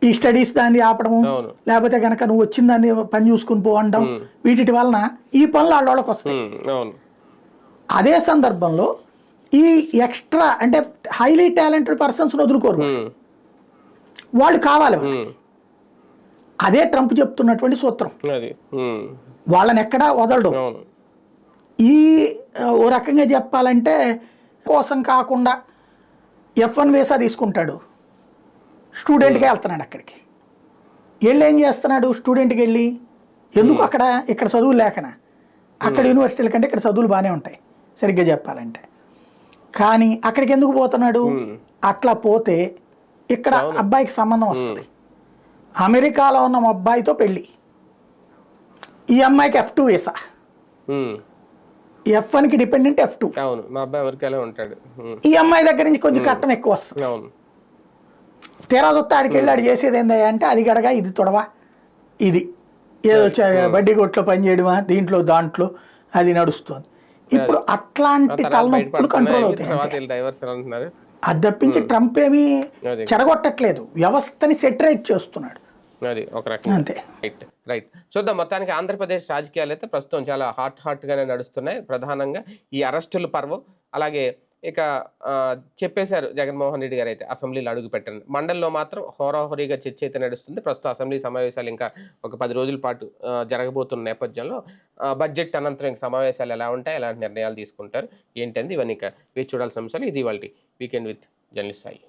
S2: ఈ స్టడీస్ దాన్ని ఆపడము, లేకపోతే కనుక నువ్వు వచ్చిన దాన్ని పని చూసుకుని పోవడం, వీటి వలన ఈ పనులు వాళ్ళకి వస్తాయి. అదే సందర్భంలో ఈ ఎక్స్ట్రా అంటే హైలీ టాలెంటెడ్ పర్సన్స్ వదులుకోరు, వాళ్ళు కావాలి. అదే ట్రంప్ చెప్తున్నటువంటి సూత్రం. వాళ్ళని ఎక్కడా వదలడం. ఈ ఓ రకంగా చెప్పాలంటే కోసం కాకుండా F1 వీసా తీసుకుంటాడు, స్టూడెంట్గా వెళ్తున్నాడు. అక్కడికి వెళ్ళి ఏం చేస్తున్నాడు, స్టూడెంట్కి వెళ్ళి ఎందుకు అక్కడ ఇక్కడ చదువులు లేకనా, అక్కడ యూనివర్సిటీల కంటే ఇక్కడ చదువులు బాగానే ఉంటాయి సరిగ్గా చెప్పాలంటే. కానీ అక్కడికి ఎందుకు పోతున్నాడు, అట్లా పోతే ఇక్కడ అబ్బాయికి సంబంధం వస్తుంది. అమెరికాలో ఉన్న అబ్బాయితో పెళ్ళి, ఈ అమ్మాయికి F2 వీసా, F1కి డిపెండెంట్ F2. ఈ అమ్మాయి దగ్గర నుంచి కొంచెం కట్టం ఎక్కువ వస్తుంది. తీరా చూస్తే ఆడికి వెళ్ళి ఆడు చేసేది ఏందా అంటే అది గడగా ఇది తొడవా, ఇది ఏదో బడ్డీ కొట్లో పని చేయడమా, దీంట్లో దాంట్లో అది నడుస్తుంది. ఇప్పుడు అట్లాంటి తలనొప్పులు కంట్రోల్ అవుతాయి. అది తప్పించి ట్రంప్ ఏమీ చెడగొట్టట్లేదు, వ్యవస్థని సెటరేట్ చేస్తున్నాడు. అంతే.
S1: రైట్. చూద్దాం. మొత్తానికి ఆంధ్రప్రదేశ్ రాజకీయాలు అయితే ప్రస్తుతం చాలా హాట్ గానే నడుస్తున్నాయి. ప్రధానంగా ఈ అరెస్టుల పర్వం, అలాగే ఇక చెప్పేశారు జగన్మోహన్ రెడ్డి గారు అయితే అసెంబ్లీలో అడుగు పెట్టండి. మండలిలో మాత్రం హోరాహోరీగా చర్చ అయితే నడుస్తుంది. ప్రస్తుతం అసెంబ్లీ సమావేశాలు ఇంకా ఒక 10 రోజుల పాటు జరగబోతున్న నేపథ్యంలో బడ్జెట్ అనంతరం సమావేశాలు ఎలా ఉంటాయి, ఎలాంటి నిర్ణయాలు తీసుకుంటారు ఏంటంది ఇవన్నీ ఇక వేచి చూడాల్సిన అంశాలు. ఇది ఇవాళ వీకెండ్ విత్ జర్నలిస్ట్ సాయి.